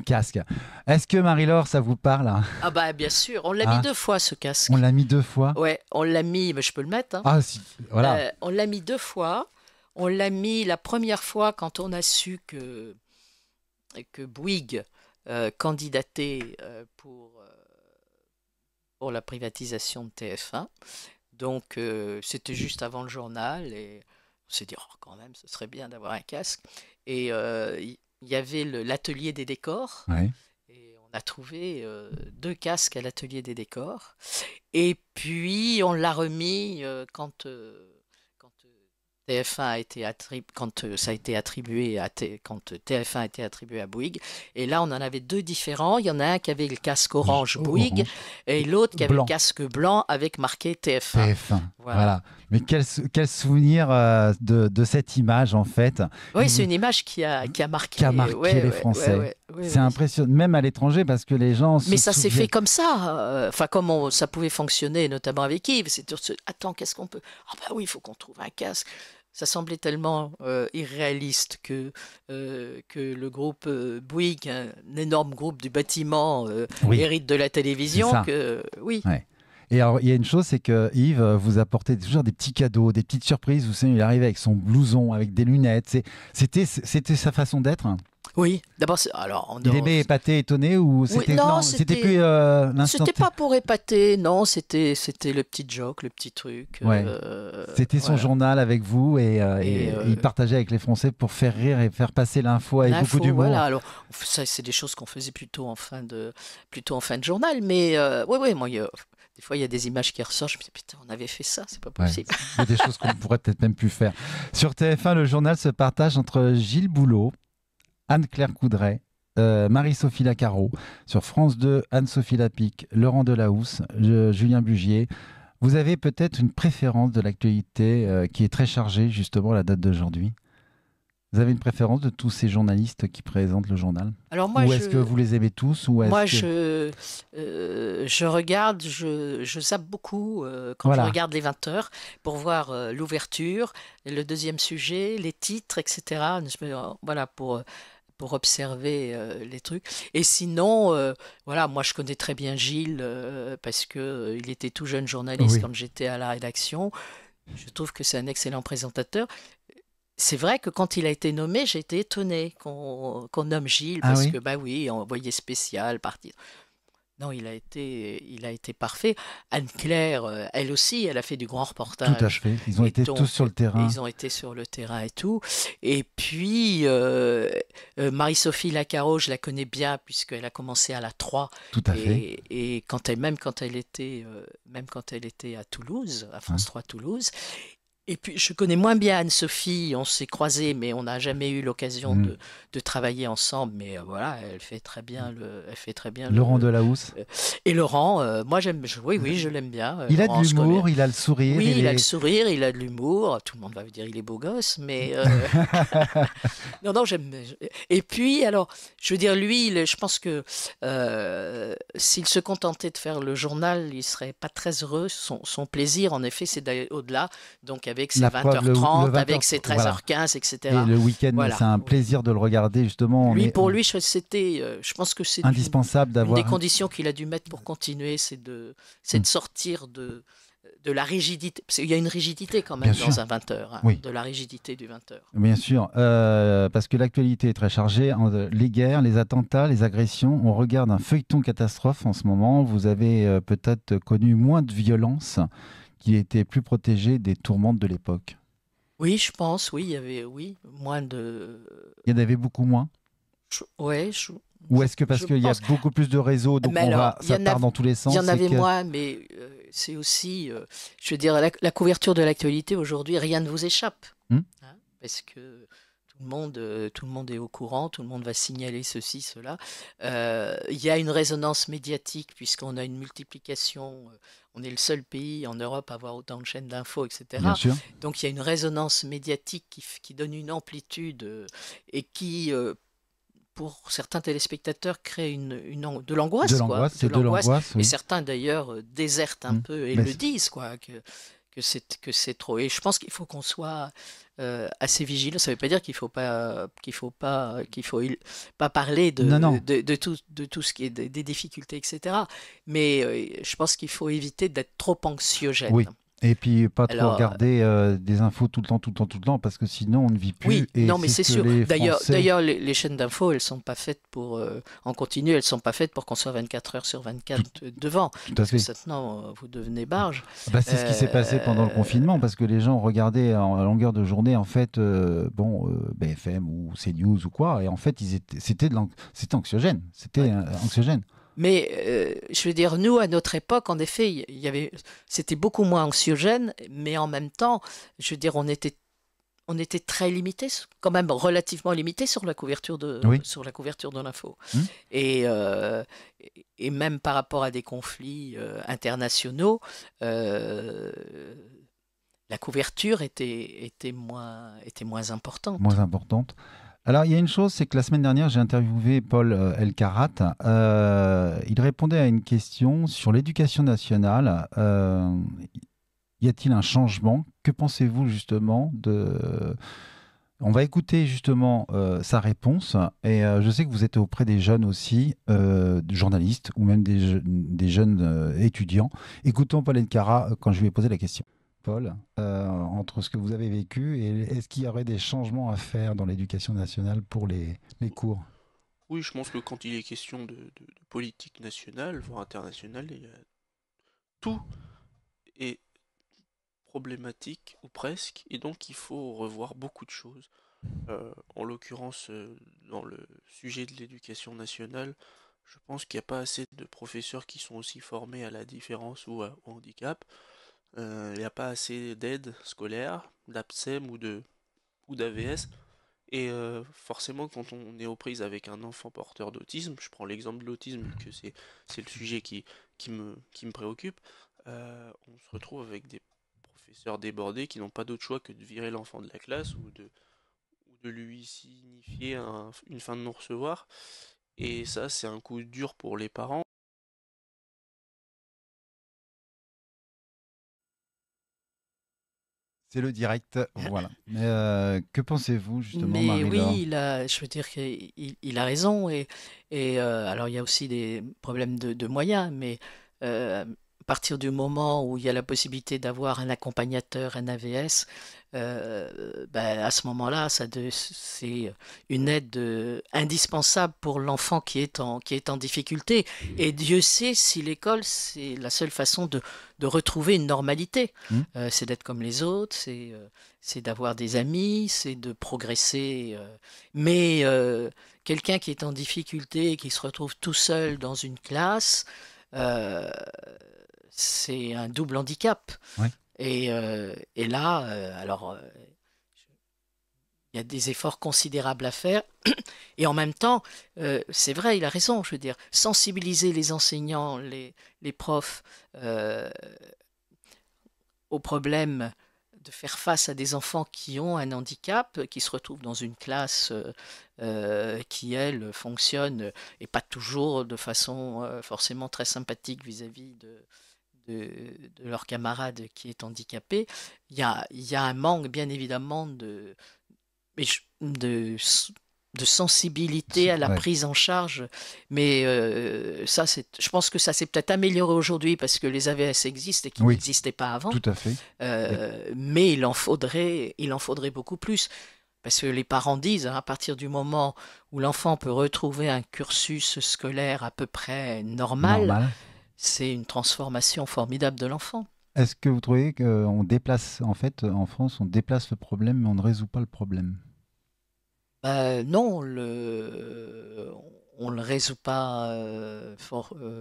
casque. Est-ce que Marie-Laure, ça vous parle? Ah bah bien sûr, on l'a mis 2 fois ce casque. On l'a mis 2 fois. Ouais, on l'a mis, mais je peux le mettre. Hein. Ah si, voilà. On l'a mis 2 fois. On l'a mis la première fois quand on a su que Bouygues candidatait pour la privatisation de TF1. Donc c'était juste avant le journal et on s'est dit quand même ce serait bien d'avoir un casque. Et il y avait l'atelier des décors. Ouais. Et on a trouvé 2 casques à l'atelier des décors. Et puis on l'a remis quand TF1 a été quand ça a été attribué quand TF1 a été attribué à Bouygues. Et là, on en avait 2 différents. Il y en a un qui avait le casque orange Bouygues et l'autre qui avait le casque blanc avec marqué TF1. Voilà. Mais quel souvenir de cette image en fait. Oui, c'est une image qui a marqué les Français. C'est impressionnant, même à l'étranger, parce que les gens. Mais ça s'est fait comme ça. Enfin, comme ça pouvait fonctionner, notamment avec Yves. C'est attends, qu'est-ce qu'on peut. Ah bah oui, il faut qu'on trouve un casque. Ça semblait tellement irréaliste que le groupe Bouygues, un énorme groupe du bâtiment, hérite de la télévision. Oui. Ouais. Et alors, il y a une chose, c'est que Yves vous apportait toujours des petits cadeaux, des petites surprises. Vous savez, il arrivait avec son blouson, avec des lunettes. C'était sa façon d'être. Oui, d'abord, il aimait épater, étonner ou c'était c'était plus l'instant. C'était pas pour épater, non, c'était le petit joke, le petit truc. Ouais. C'était son journal avec vous et il partageait avec les Français pour faire rire et faire passer l'info avec beaucoup d'humour. Voilà, alors ça c'est des choses qu'on faisait plutôt en fin de journal, mais oui, moi des fois, il y a des images qui ressortent. Je me dis, putain, on avait fait ça, c'est pas possible. Il y a des choses qu'on pourrait peut-être même plus faire. Sur TF1, le journal se partage entre Gilles Boulot, Anne-Claire Coudray, Marie-Sophie Lacaro. Sur France 2, Anne-Sophie Lapique, Laurent Delahousse, Julien Bugier. Vous avez peut-être une préférence de l'actualité qui est très chargée, justement, à la date d'aujourd'hui? Vous avez une préférence de tous ces journalistes qui présentent le journal? Alors moi, ou est-ce que vous les aimez tous ou moi, je regarde, je zappe beaucoup quand je regarde les 20h pour voir l'ouverture, le deuxième sujet, les titres, etc. Voilà, pour observer les trucs. Et sinon, voilà, moi je connais très bien Gilles parce qu'il était tout jeune journaliste quand j'étais à la rédaction. Je trouve que c'est un excellent présentateur. C'est vrai que quand il a été nommé, j'ai été étonnée qu'on nomme Gilles, parce que, bah oui, envoyé spécial, parti. Non, il a été parfait. Anne-Claire, elle aussi, elle a fait du grand reportage. Tout à fait. Ils ont été tous sur le terrain. Ils ont été sur le terrain et tout. Et puis, Marie-Sophie Lacaro, je la connais bien, puisqu'elle a commencé à la 3. Tout à fait. Et même quand elle était à Toulouse, à France 3 Toulouse. Et puis, je connais moins bien Anne-Sophie, on s'est croisés, mais on n'a jamais eu l'occasion Mm. de travailler ensemble. Mais voilà, elle fait très bien Laurent Delahousse. euh, et Laurent, moi oui, oui, je l'aime bien. Il a de Laurent, on se connaît. l'humour, il a le sourire, Oui, il il a le est... sourire, il a de l'humour. Tout le monde va vous dire il est beau gosse, mais non, non, j'aime. Et puis, alors, je veux dire, lui, je pense que s'il se contentait de faire le journal, il serait pas très heureux. Son plaisir, en effet, c'est d'aller au-delà. Donc, avec ses La preuve, le 20h30, 20h, avec ses voilà. 13h15, Et etc. le week-end, Voilà. c'est un plaisir de le regarder, justement. Lui, pour lui, c'était, je pense que c'est indispensable une des d'avoir... conditions qu'il a dû mettre pour continuer, c'est Mm. de sortir de la rigidité. Parce qu'il y a une rigidité quand Bien même sûr, dans un 20h, hein, oui. de la rigidité du 20h. Bien sûr, parce que l'actualité est très chargée. Les guerres, les attentats, les agressions, on regarde un feuilleton catastrophe en ce moment. Vous avez peut-être connu moins de violence, qui était plus protégé des tourmentes de l'époque. Oui, je pense, oui, il y avait, oui, moins de. Il y en avait beaucoup moins. Ouais, Ou est-ce que parce je qu'il y a pense. beaucoup plus de réseaux, donc Mais alors, ça part dans tous les il y sens, en c'est avait que... moins, mais c'est aussi, je veux dire, la couverture de l'actualité aujourd'hui, rien ne vous échappe. Hmm. Hein, parce que tout le monde est au courant, tout le monde va signaler ceci, cela. Il y a une résonance médiatique, puisqu'on a une multiplication. On est le seul pays en Europe à avoir autant de chaînes d'infos, Bien etc. sûr, Donc il y a une résonance médiatique qui donne une amplitude et qui, pour certains téléspectateurs, crée de de l'angoisse, quoi, l'angoisse, c'est de l'angoisse, et oui. certains d'ailleurs désertent un Hmm. peu et Mais le disent, quoi, que c'est trop. Et je pense qu'il faut qu'on soit assez vigile. Ça ne veut pas dire qu'il faut pas parler non, non. de tout ce qui est des difficultés, etc. Mais je pense qu'il faut éviter d'être trop anxiogène. Oui. Et puis pas trop Alors, regarder des infos tout le temps, tout le temps, tout le temps, parce que sinon on ne vit plus. oui, Et non, mais c'est c'est ce que sûr. les D'ailleurs, Français... d'ailleurs, les chaînes d'infos, elles sont pas faites pour en continu, elles sont pas faites pour qu'on soit 24 heures sur Tout, 24 devant, tout à parce que fait. maintenant, vous devenez barge. Bah, c'est ce qui s'est passé pendant le Euh, confinement, parce que les gens regardaient en longueur de journée, en fait, BFM ou CNews ou quoi, et en fait, c'était anxiogène. C'était ouais. anxiogène. Mais je veux dire, nous, à notre époque, en effet, c'était beaucoup moins anxiogène, mais en même temps, je veux dire, on était très limité, quand même relativement limité Oui. sur la couverture de l'info. Hmm. Et, euh, et même par rapport à des conflits internationaux, euh, la couverture était moins importante. Moins importante. Alors, il y a une chose, c'est que la semaine dernière, j'ai interviewé Paul Elkarat. Il répondait à une question sur l'éducation nationale. Y a-t-il un changement? Que pensez-vous justement de... On va écouter justement sa réponse. Et je sais que vous êtes auprès des jeunes aussi, des journalistes ou même des jeunes étudiants. Écoutons Paul Elkarat quand je lui ai posé la question. Paul, entre ce que vous avez vécu et est-ce qu'il y aurait des changements à faire dans l'éducation nationale pour les cours? Oui, je pense que quand il est question de politique nationale, voire internationale, tout est problématique, ou presque, et donc il faut revoir beaucoup de choses. En l'occurrence, dans le sujet de l'éducation nationale, je pense qu'il n'y a pas assez de professeurs qui sont aussi formés à la différence ou au handicap. Il n'y a pas assez d'aide scolaire, d'APSEM ou d'AVS. Et forcément, quand on est aux prises avec un enfant porteur d'autisme, je prends l'exemple de l'autisme, que c'est le sujet qui me préoccupe, on se retrouve avec des professeurs débordés qui n'ont pas d'autre choix que de virer l'enfant de la classe ou de lui signifier une fin de non-recevoir. Et ça, c'est un coup dur pour les parents. C'est le direct, voilà. Mais que pensez-vous justement, Mais Marie-Laure? oui, je veux dire qu'il a raison. Alors, il y a aussi des problèmes de moyens, mais à partir du moment où il y a la possibilité d'avoir un accompagnateur, un AVS, ben, à ce moment-là, c'est une aide indispensable pour l'enfant qui est en difficulté. Et Dieu sait si l'école, c'est la seule façon de retrouver une normalité. Hmm. C'est d'être comme les autres, c'est d'avoir des amis, c'est de progresser. Mais quelqu'un qui est en difficulté, qui se retrouve tout seul dans une classe, euh, c'est un double handicap. Ouais. Et là, il y a des efforts considérables à faire. Et en même temps, c'est vrai, il a raison, je veux dire, sensibiliser les enseignants, les profs aux problèmes de faire face à des enfants qui ont un handicap, qui se retrouvent dans une classe qui, elle, fonctionne, et pas toujours de façon forcément très sympathique vis-à-vis de leur camarade qui est handicapé. Il y a un manque, bien évidemment, mais de sensibilité à la Ouais, prise en charge. Mais je pense que ça s'est peut-être amélioré aujourd'hui parce que les AVS existent et qui oui, n'existaient pas avant. tout à fait. Mais il en faudrait beaucoup plus. Parce que les parents disent, hein, à partir du moment où l'enfant peut retrouver un cursus scolaire à peu près normal, Normal. c'est une transformation formidable de l'enfant. Est-ce que vous trouvez qu'on déplace, en fait, en France, on déplace le problème, mais on ne résout pas le problème? Non, on le résout pas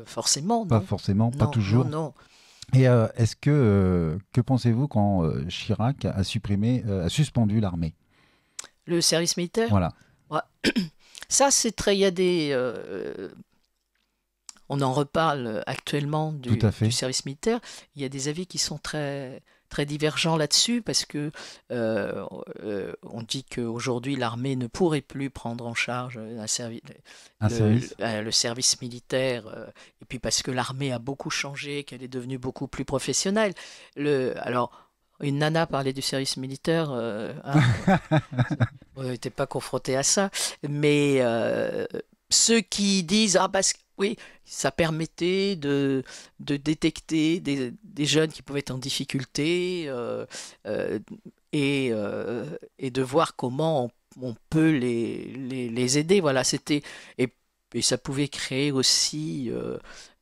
forcément, Pas non. forcément, pas Non, non, toujours. non. Et que pensez-vous quand Chirac a suspendu l'armée? Le service militaire, Voilà, ouais. Ça, c'est très. Il y a des. On en reparle actuellement tout à du fait. service militaire. Il y a des avis qui sont très, très divergents là-dessus parce que on dit qu'aujourd'hui l'armée ne pourrait plus prendre en charge Un service. le service militaire et puis parce que l'armée a beaucoup changé, qu'elle est devenue beaucoup plus professionnelle. Alors, une nana parlait du service militaire, hein, on n'était pas confronté à ça, mais ceux qui disent ah parce que oui, ça permettait de détecter des jeunes qui pouvaient être en difficulté euh, et de voir comment on peut les aider. Voilà, et ça pouvait créer aussi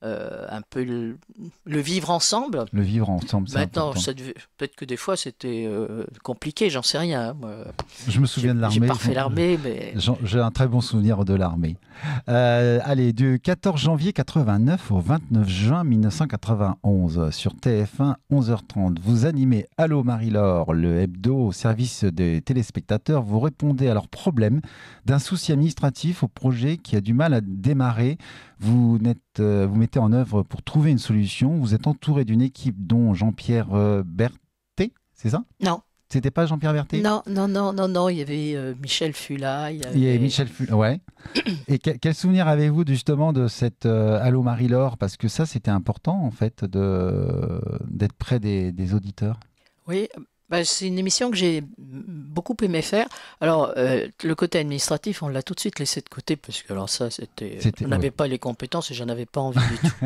un peu le vivre ensemble. Le vivre ensemble, c'est Maintenant, important. peut-être que des fois c'était compliqué, j'en sais rien, hein. Moi, Je me j'ai souviens de j'ai l'armée. pas refait l'armée, mais J'ai un très bon souvenir de l'armée. Allez, du 14 janvier 89 au 29 juin 1991, sur TF1, 11h30, vous animez Allô Marie-Laure, le hebdo au service des téléspectateurs. Vous répondez à leurs problèmes d'un souci administratif au projet qui a du mal à démarrer. Vous mettez en œuvre pour trouver une solution. Vous êtes entouré d'une équipe dont Jean-Pierre Berthet, c'est ça? non. C'était pas Jean-Pierre Berthet? Non, non, non, non, non, il y avait Michel Fulla, il y Il y avait avait... Michel ouais. Et quel souvenir avez-vous justement de cette Allô Marie-Laure? Parce que ça, c'était important en fait d'être près des auditeurs. Oui, c'est une émission que j'ai beaucoup aimé faire. Alors, le côté administratif, on l'a tout de suite laissé de côté, parce que alors ça, on Oui. n'avait pas les compétences et j'en avais pas envie du tout.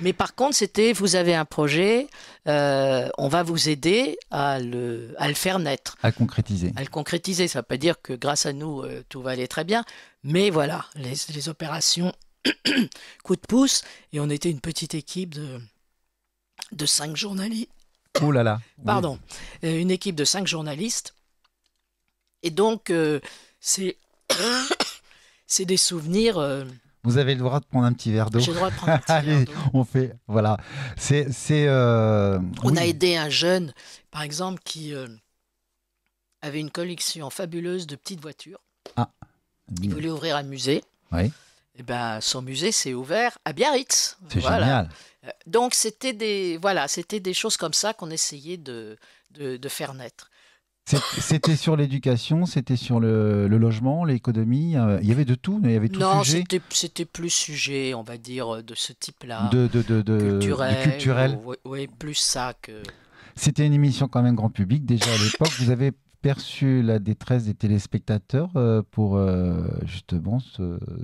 Mais par contre, vous avez un projet, on va vous aider à le faire naître, À concrétiser. à le concrétiser. Ça ne veut pas dire que grâce à nous, tout va aller très bien, mais voilà, les opérations coup de pouce, et on était une petite équipe de 5 journalistes. Oh là là. Oui. Pardon, une équipe de 5 journalistes. Et donc, c'est c'est des souvenirs. Vous avez le droit de prendre un petit verre d'eau. J'ai le droit de prendre un petit Allez, verre d'eau. on fait. Voilà. On a Oui. aidé un jeune, par exemple, qui avait une collection fabuleuse de petites voitures. Ah, Il voulait ouvrir un musée. oui, Et ben, son musée s'est ouvert à Biarritz. c'est Voilà. génial. Donc, c'était des choses comme ça qu'on essayait de faire naître. C'était sur l'éducation, c'était sur le logement, l'économie. Il y avait de tout, il y avait tout Non, sujet c'était plus sujet, on va dire, de ce type-là. du culturel. Oui, oui, plus ça que... C'était une émission quand même grand public déjà à l'époque. Vous avez perçu la détresse des téléspectateurs pour justement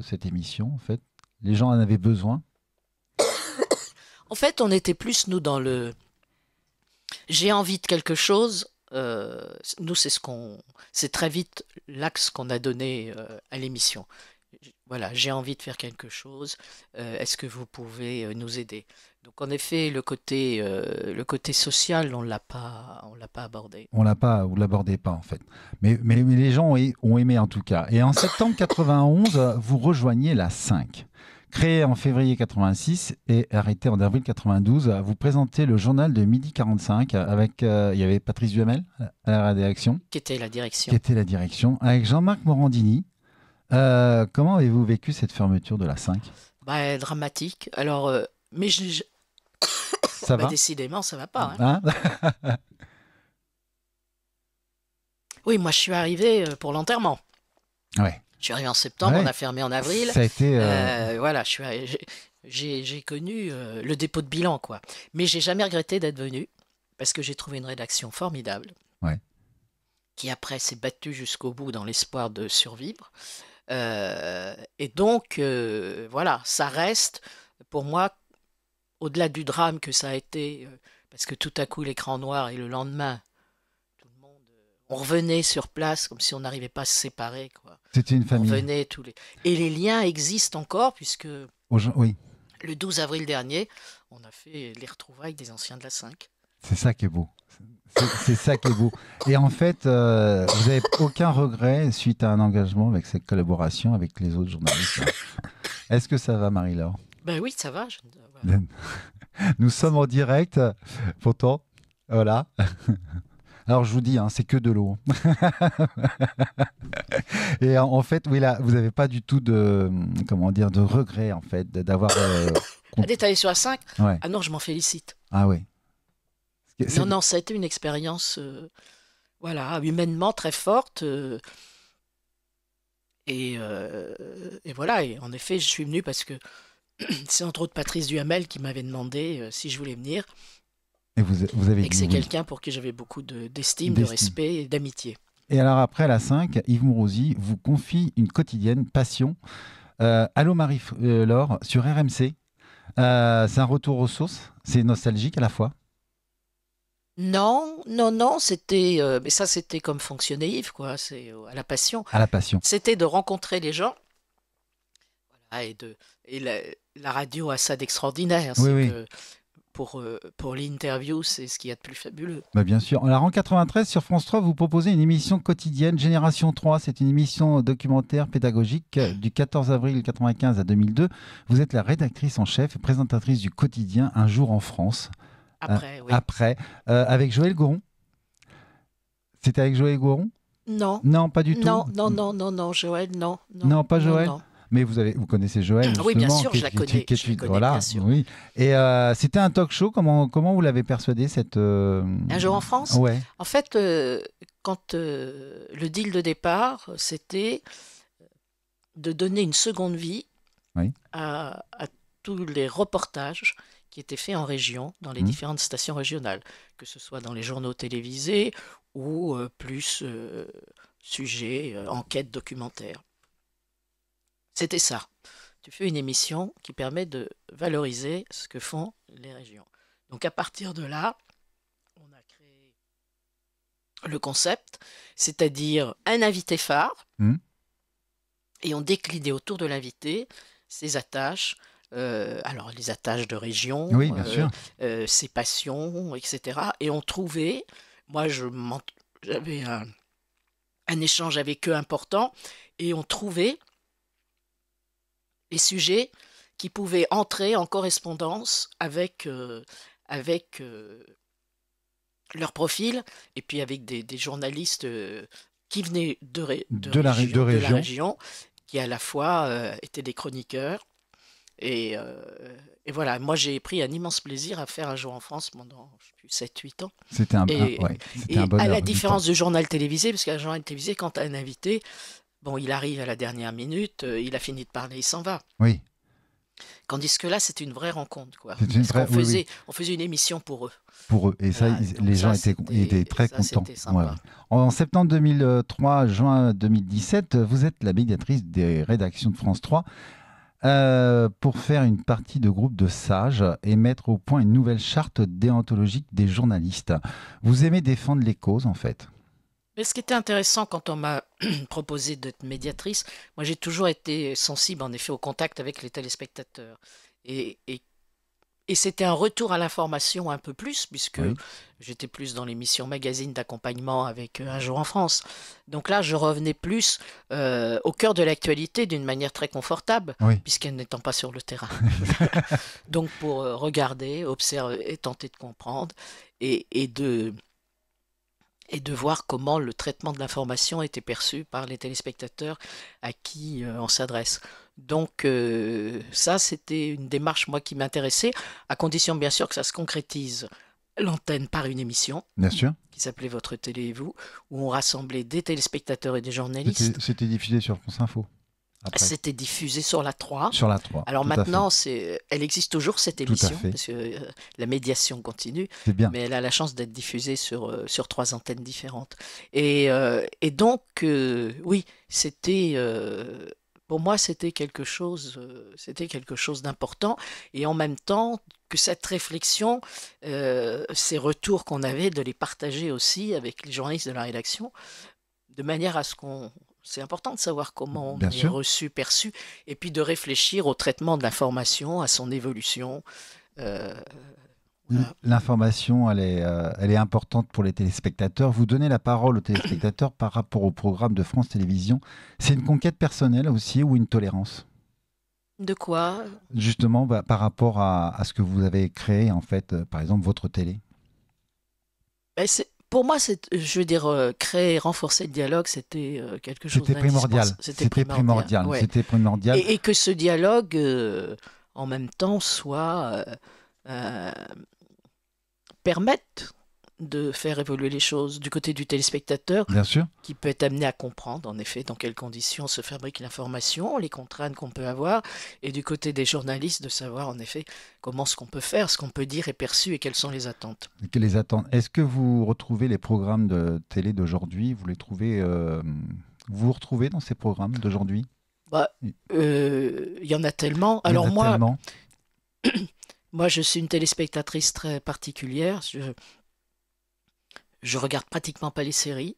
cette émission en fait. Les gens en avaient besoin. En fait, on était plus, nous, dans le... J'ai envie de quelque chose. Nous, c'est très vite l'axe qu'on a donné à l'émission. Voilà, j'ai envie de faire quelque chose. Est-ce que vous pouvez nous aider? Donc, en effet, le côté social, on l'a pas abordé. Vous l'abordez pas en fait. Mais les gens ont aimé en tout cas. Et en septembre 91, vous rejoignez la 5. Créé en février 86 et arrêté en avril 92, vous présentez le journal de 12h45 avec, il y avait Patrice Duhamel à la rédaction, Qui était la direction. qui était la direction, avec Jean-Marc Morandini. Comment avez-vous vécu cette fermeture de la 5? Dramatique. Alors, mais Ça va décidément, ça va pas. Hein. Hein? Oui, moi, je suis arrivé pour l'enterrement. Ouais. Je suis arrivé en septembre, Ouais. on a fermé en avril. Ça a été. Voilà, j'ai connu le dépôt de bilan, quoi. Mais j'ai jamais regretté d'être venu parce que j'ai trouvé une rédaction formidable. Ouais. Qui après s'est battue jusqu'au bout dans l'espoir de survivre. Et donc, voilà, ça reste pour moi, au-delà du drame que ça a été, parce que tout à coup l'écran noir et le lendemain, tout le monde, on revenait sur place comme si on n'arrivait pas à se séparer, quoi. C'était une On famille. revenait tous les... Et les liens existent encore, puisque Oui, le 12 avril dernier, on a fait les retrouvailles des anciens de la 5. c'est ça qui est beau. C'est ça qui est beau. Et en fait, vous n'avez aucun regret suite à un engagement avec cette collaboration avec les autres journalistes. Est-ce que ça va, Marie-Laure? Ben oui, ça va. Voilà. Nous sommes en direct, pourtant. Voilà. Alors je vous dis, hein, c'est que de l'eau. Et en fait, oui, là, vous n'avez pas du tout de, comment dire, de regret en fait d'avoir. Détaillé sur la 5. Ouais. Ah non, je m'en félicite. Ah oui. Non, ça a été une expérience, voilà, humainement très forte. Et voilà, et en effet, je suis venu parce que c'est entre autres Patrice Duhamel qui m'avait demandé si je voulais venir. Et vous avez Et que dit c'est oui. quelqu'un pour qui j'avais beaucoup d'estime, de respect et d'amitié. Et alors après la 5, Yves Mourouzi vous confie une quotidienne passion. Allô Marie-Laure sur RMC. C'est un retour aux sources. C'est nostalgique à la fois. Non, c'était, mais ça c'était comme fonctionnait Yves, quoi, c'est à la passion. À la passion. C'était de rencontrer les gens, voilà, et la radio a ça d'extraordinaire, Oui, c'est oui. que pour l'interview, c'est ce qu'il y a de plus fabuleux. Bah bien sûr. Alors en 93, sur France 3, vous proposez une émission quotidienne, Génération 3. C'est une émission documentaire pédagogique du 14 avril 1995 à 2002. Vous êtes la rédactrice en chef et présentatrice du quotidien Un jour en France. Après, oui. Après, avec Joël Goron. C'était avec Joël Goron? Non, Non, pas du tout. non, Joël, non. Non, pas Joël. Non. Mais vous connaissez Joël, justement. Oui, bien sûr, qui je la est- connais. qui est Je la une- connais, voilà, bien sûr. oui. Et c'était un talk show. Comment vous l'avez persuadé cette Un jour en France. Ouais. En fait, quand le deal de départ, c'était de donner une seconde vie Oui. à tous les reportages qui étaient faits en région, dans les différentes stations régionales, que ce soit dans les journaux télévisés ou plus sujets, enquêtes documentaires. C'était ça. Tu fais une émission qui permet de valoriser ce que font les régions. Donc à partir de là, on a créé le concept, c'est-à-dire un invité phare, et on déclinait autour de l'invité ses attaches, alors les attaches de région, Oui, bien sûr. ses passions, etc. Et on trouvait, moi j'avais un échange avec eux important, et on trouvait les sujets qui pouvaient entrer en correspondance avec leur profil, et puis avec des journalistes qui venaient de la région, qui à la fois étaient des chroniqueurs. Et voilà, moi j'ai pris un immense plaisir à faire Un jour en France pendant 7-8 ans. C'était un bonheur. À la différence du journal télévisé, parce qu'un journal télévisé, quand tu as un invité, bon, il arrive à la dernière minute, il a fini de parler, il s'en va. Oui. Candice que là, c'était une vraie rencontre, quoi. On faisait une émission pour eux. Pour eux. Et ça, les gens étaient très contents. C'était sympa. Ouais. En septembre 2003, juin 2017, vous êtes la médiatrice des rédactions de France 3 pour faire une partie de groupe de sages et mettre au point une nouvelle charte déontologique des journalistes. Vous aimez défendre les causes, en fait. Mais ce qui était intéressant quand on m'a proposé d'être médiatrice, moi j'ai toujours été sensible en effet au contact avec les téléspectateurs. Et Et c'était un retour à l'information un peu plus, puisque Oui, j'étais plus dans l'émission magazine d'accompagnement avec Un jour en France. Donc là, je revenais plus au cœur de l'actualité d'une manière très confortable, oui, puisqu'elle n'étant pas sur le terrain. Donc pour regarder, observer et tenter de comprendre et de voir comment le traitement de l'information était perçu par les téléspectateurs à qui on s'adresse. Donc ça, c'était une démarche, moi, qui m'intéressait, à condition bien sûr que ça se concrétise l'antenne par une émission bien sûr. qui s'appelait Votre télé et vous, où on rassemblait des téléspectateurs et des C'était journalistes. c'était diffusé sur France Info, après. C'était diffusé sur la 3. Sur la 3, Alors tout à fait. maintenant, elle existe toujours cette Tout à émission, fait. parce que la médiation continue, C'est bien. mais elle a la chance d'être diffusée sur 3 antennes différentes. Et donc, oui, pour moi, c'était quelque chose d'important, et en même temps que cette réflexion, ces retours qu'on avait, de les partager aussi avec les journalistes de la rédaction, de manière à ce qu'on... C'est important de savoir comment on Bien est sûr. reçu, perçu, et puis de réfléchir au traitement de l'information, à son évolution. Euh, voilà. L'information, elle est importante pour les téléspectateurs. Vous donnez la parole aux téléspectateurs par rapport au programme de France Télévisions. C'est une conquête personnelle aussi ou une tolérance? De quoi? Justement, par rapport à ce que vous avez créé, en fait, par exemple, votre télé. Ben, pour moi, je veux dire, créer, renforcer le dialogue, c'était quelque chose C'était primordial. d'indispensable. C'était primordial. Ouais. C'était primordial. Et que ce dialogue, en même temps, soit euh, permette de faire évoluer les choses du côté du téléspectateur, Bien sûr. qui peut être amené à comprendre, en effet, dans quelles conditions se fabrique l'information, les contraintes qu'on peut avoir, et du côté des journalistes, de savoir, en effet, comment ce qu'on peut faire, ce qu'on peut dire est perçu et quelles sont les attentes. Que les attentes. Est-ce que vous retrouvez les programmes de télé d'aujourd'hui? Vous les trouvez, vous vous retrouvez dans ces programmes d'aujourd'hui? Bah, il y en a tellement. Il y en Alors a moi, tellement. moi, je suis une téléspectatrice très particulière. Je regarde pratiquement pas les séries.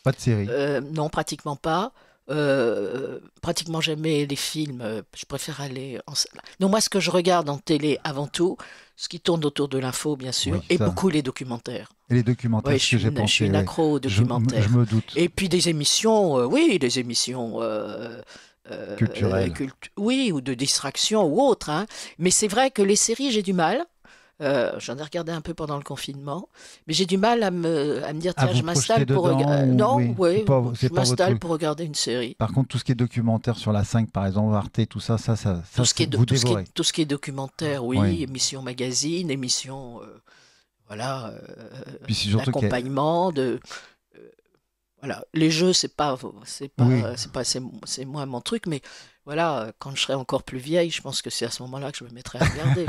Pas de série. Non, pratiquement pas. Pratiquement jamais les films. Je préfère aller en salle. Non, moi, ce que je regarde en télé, avant tout, ce qui tourne autour de l'info, bien sûr, Oui, et ça. beaucoup les documentaires. Et les documentaires, Ouais, ce que j'ai je suis pensé. une Oui. accro aux Je documentaires. me doute. Et puis des émissions, oui, des émissions Culturel. oui, ou de distraction ou autre, hein. Mais c'est vrai que les séries, j'ai du mal. J'en ai regardé un peu pendant le confinement, mais j'ai du mal à me dire, À tiens, vous je m'installe projeter pour dedans regarder. ou- Non, oui, ouais, c'est je pas votre m'installe truc. pour regarder une série. Par contre, tout ce qui est documentaire sur la 5, par exemple, Arte, tout ça, Tout ce qui est, vous dévorez. tout ce qui est documentaire, oui, Oui. émission magazine, émission, voilà, Puis c'est surtout qu'il y a- d'accompagnement, voilà. Les jeux, Oui. c'est moins mon truc, mais voilà, quand je serai encore plus vieille, je pense que c'est à ce moment-là que je me mettrai à regarder.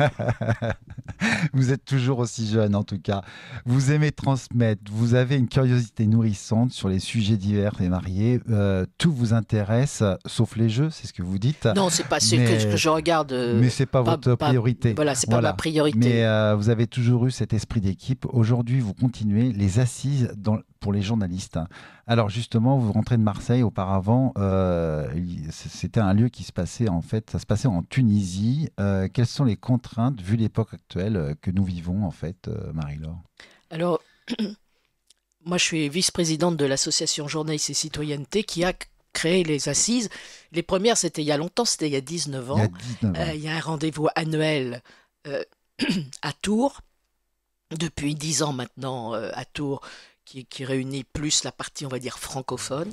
Vous êtes toujours aussi jeune, en tout cas. Vous aimez transmettre, vous avez une curiosité nourrissante sur les sujets divers et variés. Tout vous intéresse, sauf les jeux, c'est ce que vous dites. Non, c'est pas ce Mais- que je regarde. Mais c'est pas votre priorité. Voilà, c'est pas Voilà. ma priorité. Mais vous avez toujours eu cet esprit d'équipe. Aujourd'hui, vous continuez les assises pour les journalistes. Alors justement, vous rentrez de Marseille. Auparavant, c'était un lieu qui se passait ça se passait en Tunisie. Quelles sont les contraintes, vu l'époque actuelle, que nous vivons en fait, Marie-Laure? Alors, moi, je suis vice-présidente de l'association Journalistes et Citoyenneté qui a créé les assises. Les premières, c'était il y a longtemps, c'était il y a 19 Il y a ans. 19 ans. Il y a un rendez-vous annuel euh, à Tours, depuis 10 ans maintenant à Tours, qui réunit plus la partie, on va dire, francophone.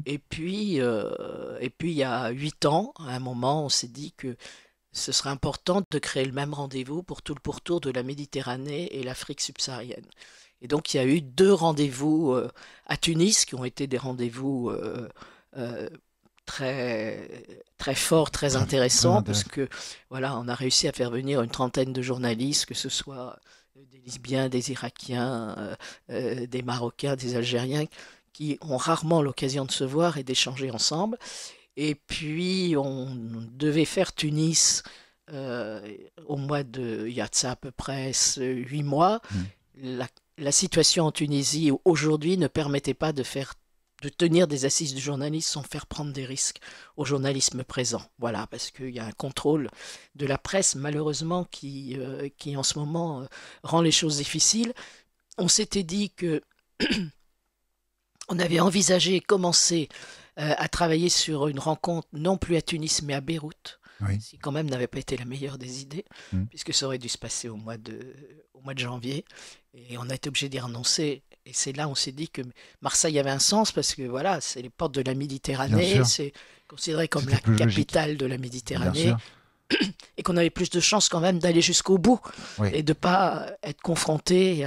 Et puis, il y a 8 ans, à un moment, on s'est dit que ce serait important de créer le même rendez-vous pour tout le pourtour de la Méditerranée et l'Afrique subsaharienne. Et donc, il y a eu 2 rendez-vous à Tunis, qui ont été des rendez-vous très, très forts, très intéressants, parce que voilà, on a réussi à faire venir une trentaine de journalistes, que ce soit des Libyens, des Irakiens, des Marocains, des Algériens, qui ont rarement l'occasion de se voir et d'échanger ensemble. Et puis, on devait faire Tunis il y a de ça à peu près 8 mois. La situation en Tunisie aujourd'hui ne permettait pas de faire de tenir des assises du journalisme sans faire prendre des risques au journalisme présent. Voilà, parce qu'il y a un contrôle de la presse, malheureusement, qui en ce moment rend les choses difficiles. On s'était dit que on avait envisagé commencer à travailler sur une rencontre non plus à Tunis mais à Beyrouth, Oui. ce qui quand même n'avait pas été la meilleure des idées, puisque ça aurait dû se passer au mois de janvier, et on a été obligé d'y renoncer. Et c'est là on s'est dit que Marseille avait un sens, parce que voilà, c'est les portes de la Bien Méditerranée, sûr. c'est considéré comme C'était la plus logique. capitale de la Bien Méditerranée, sûr. et qu'on avait plus de chances quand même d'aller jusqu'au bout, Oui. et de ne pas être confronté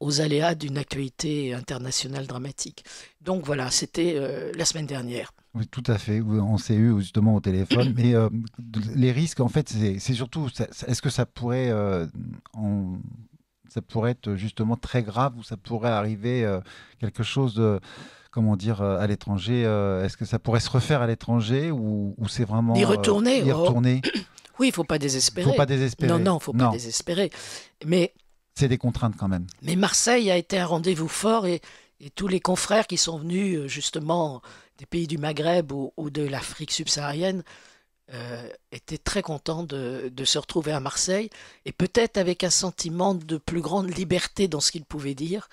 aux aléas d'une actualité internationale dramatique. Donc voilà, c'était la semaine dernière. Oui, tout à fait. On s'est eu justement au téléphone. Mais les risques, en fait, c'est surtout, est-ce que ça pourrait, ça pourrait être justement très grave, ou ça pourrait arriver quelque chose de, comment dire, à l'étranger. Est-ce que ça pourrait se refaire à l'étranger, ou c'est vraiment Y retourner, y retourner? oui, il ne faut pas Il désespérer. faut pas désespérer. Non, il ne faut pas désespérer. Mais C'est des contraintes quand même. Marseille a été un rendez-vous fort, et tous les confrères qui sont venus justement des pays du Maghreb ou de l'Afrique subsaharienne étaient très contents de se retrouver à Marseille, et peut-être avec un sentiment de plus grande liberté dans ce qu'ils pouvaient dire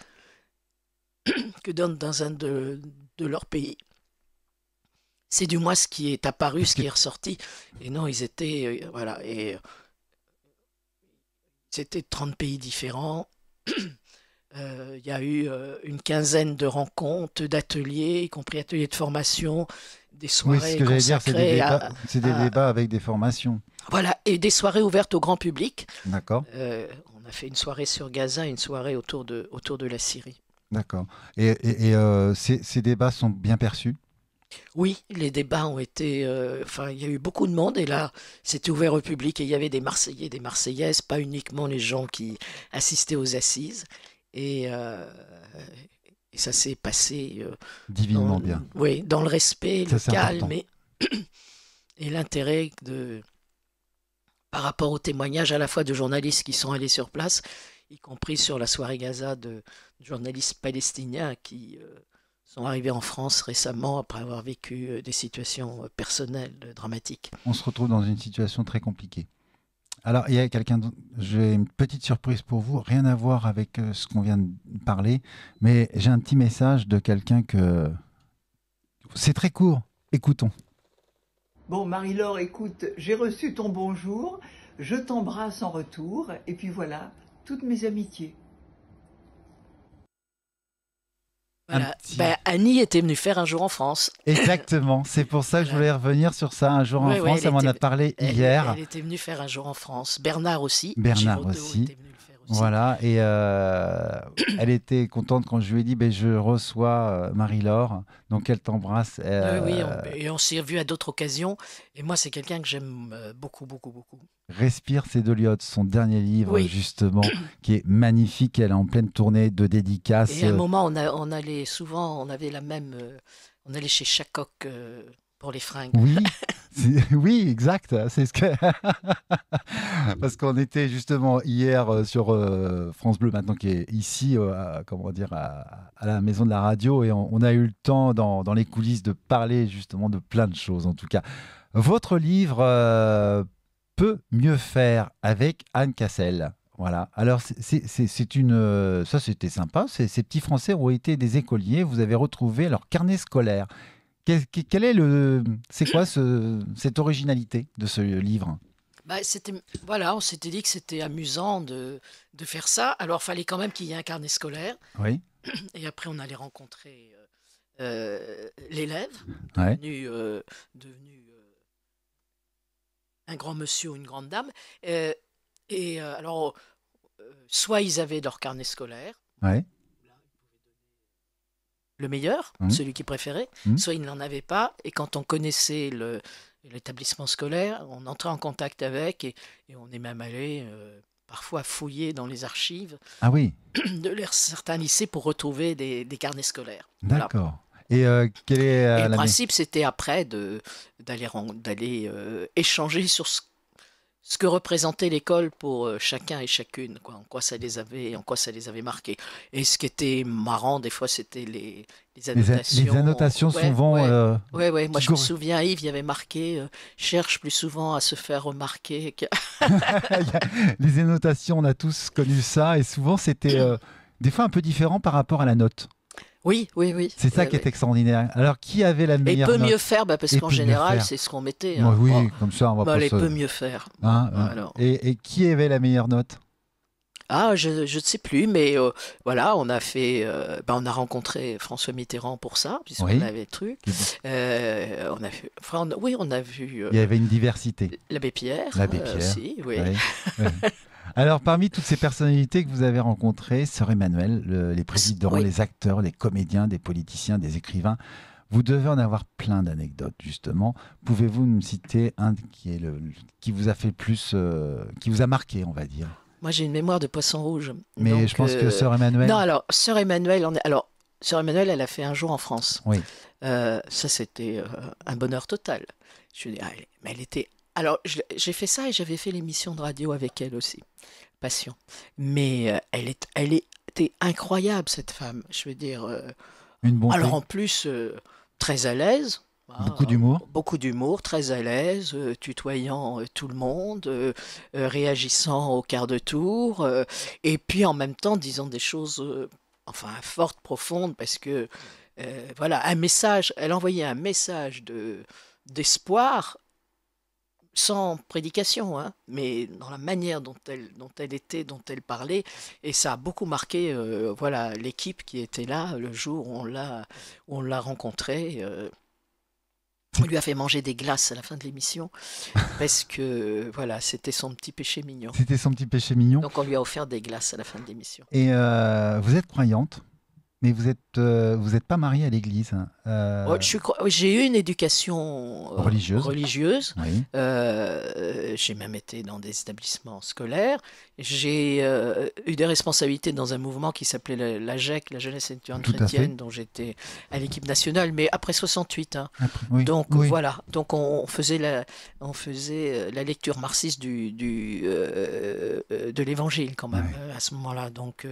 que dans un de leurs pays. C'est du moins ce qui est apparu, ce qui est ressorti. Et non, ils étaient, voilà, et c'était 30 pays différents. Il y a eu une quinzaine de rencontres, d'ateliers, y compris ateliers de formation, des Oui, ce soirées que j'allais dire, c'est des consacrées débats, c'est des débats avec des formations. voilà, et des soirées ouvertes au grand public. D'accord, On a fait une soirée sur Gaza et une soirée autour de la Syrie. d'accord. Ces débats sont bien perçus. Oui, les débats ont été... enfin, il y a eu beaucoup de monde, et là, c'était ouvert au public, et il y avait des Marseillais, des Marseillaises, pas uniquement les gens qui assistaient aux assises. Et, et ça s'est passé Divinement bien. oui, dans le respect, Ça, le c'est calme important. et l'intérêt par rapport aux témoignages à la fois de journalistes qui sont allés sur place, y compris sur la soirée Gaza de journalistes palestiniens qui sont arrivés en France récemment après avoir vécu des situations personnelles dramatiques. On se retrouve dans une situation très compliquée. Alors, il y a quelqu'un d'autre. J'ai une petite surprise pour vous, rien à voir avec ce qu'on vient de parler, mais j'ai un petit message de quelqu'un que... C'est très court, écoutons. Bon, Marie-Laure, écoute, j'ai reçu ton bonjour, je t'embrasse en retour, et puis voilà, toutes mes amitiés. Voilà. Annie était venue faire un jour en France. Exactement, c'est pour ça que je voulais revenir sur ça. Un jour en Oui, France, elle elle m'en a était- parlé hier. Elle était venue faire un jour en France. Bernard aussi. Bernard Giraudot aussi. était venu le faire aussi. Voilà, et elle était contente quand je lui ai dit, ben, je reçois Marie-Laure, donc elle t'embrasse. Oui, et on s'est vu à d'autres occasions. Et moi, c'est quelqu'un que j'aime beaucoup, beaucoup, beaucoup. Respire, c'est d'Eliott, son dernier livre, Oui. justement, qui est magnifique. Elle est en pleine tournée de dédicaces. Et à un moment, on allait souvent, on avait la même, on allait chez Chacoc pour les fringues. Oui, oui, exact. C'est ce que parce qu'on était justement hier sur France Bleu, maintenant qui est ici, comment dire, à la maison de la radio, et on a eu le temps dans les coulisses de parler justement de plein de choses. En tout cas, votre livre peut mieux faire, avec Anne Cassel. Voilà. Alors c'est une, ça c'était sympa. Ces petits Français ont été des écoliers. Vous avez retrouvé leur carnet scolaire. Quel est c'est quoi cette originalité de ce livre? Voilà, on s'était dit que c'était amusant de faire ça. Alors, il fallait quand même qu'il y ait un carnet scolaire. Oui, Et après, on allait rencontrer l'élève, ouais, devenu un grand monsieur ou une grande dame. Alors, soit ils avaient leur carnet scolaire, ouais. le meilleur, Mhm. celui qu'ils préféraient, Mhm. soit ils n'en avaient pas. Et quand on connaissait l'établissement scolaire, on entrait en contact avec, et on est même allé parfois fouiller dans les archives Ah oui, de certains lycées pour retrouver des carnets scolaires. Voilà. d'accord. Et quelle est Et le la... principe, c'était après d'aller échanger ce que représentait l'école pour chacun et chacune, quoi, en quoi ça les avait marqués. Et ce qui était marrant, des fois, c'était les Les annotations. annotations Ouais, souvent ouais. Ouais. Moi, qui je me souviens, Yves, il y avait marqué cherche plus souvent à se faire remarquer. Les annotations, on a tous connu ça et souvent c'était des fois un peu différent par rapport à la note. Oui. C'est ça Ouais, qui est ouais. extraordinaire. Alors, qui avait la Et meilleure peut note? mieux faire, parce Et qu'en peut mieux général, faire. c'est ce qu'on mettait. Moi, Hein. oui, Bon, comme ça, on va pas les se... peut mieux faire. Hein, Alors. et qui avait la meilleure note? Ah, je ne sais plus, mais voilà, on a fait, on a rencontré François Mitterrand pour ça, puisqu'on Oui. avait le truc. On a fait, on a vu Il y avait une diversité. l'abbé Pierre, L'abbé Pierre. aussi, oui. Oui. Oui. Alors, parmi toutes ces personnalités que vous avez rencontrées, Sœur Emmanuelle, les présidents, Oui. les acteurs, les comédiens, des politiciens, des écrivains, vous devez en avoir plein d'anecdotes, justement. Pouvez-vous me citer un qui vous a fait le plus, qui vous a marqué, on va dire? Moi, j'ai une mémoire de poisson rouge. Mais Donc, je pense que Sœur Emmanuelle... non, alors, Sœur Emmanuelle, Sœur Emmanuelle, elle a fait un jour en France. Oui. Ça, c'était un bonheur total. Je dis, mais elle était. Alors, j'ai fait ça et j'avais fait l'émission de radio avec elle aussi, Passion. Mais elle était incroyable, cette femme. Je veux dire. Une bonté. Alors, en plus, très à l'aise. Beaucoup d'humour. Beaucoup d'humour, très à l'aise, tutoyant tout le monde, réagissant au quart de tour, et puis en même temps disant des choses, fortes, profondes, parce que, voilà, un message, elle envoyait un message d'espoir, sans prédication, hein, mais dans la manière dont elle était, dont elle parlait, et ça a beaucoup marqué, voilà, l'équipe qui était là le jour où on l'a rencontrée. On lui a fait manger des glaces à la fin de l'émission parce que voilà, c'était son petit péché mignon. C'était son petit péché mignon. Donc on lui a offert des glaces à la fin de l'émission. Et vous êtes croyante, mais vous êtes pas mariée à l'église. Ouais, j'ai eu une éducation religieuse. Oui. J'ai même été dans des établissements scolaires. J'ai eu des responsabilités dans un mouvement qui s'appelait la JEC, la Jeunesse étudiante chrétienne, dont j'étais à l'équipe nationale, mais après 68. Hein. Après, oui, Donc oui. voilà. Donc on faisait la lecture marxiste de l'Évangile quand même à ce moment-là. Donc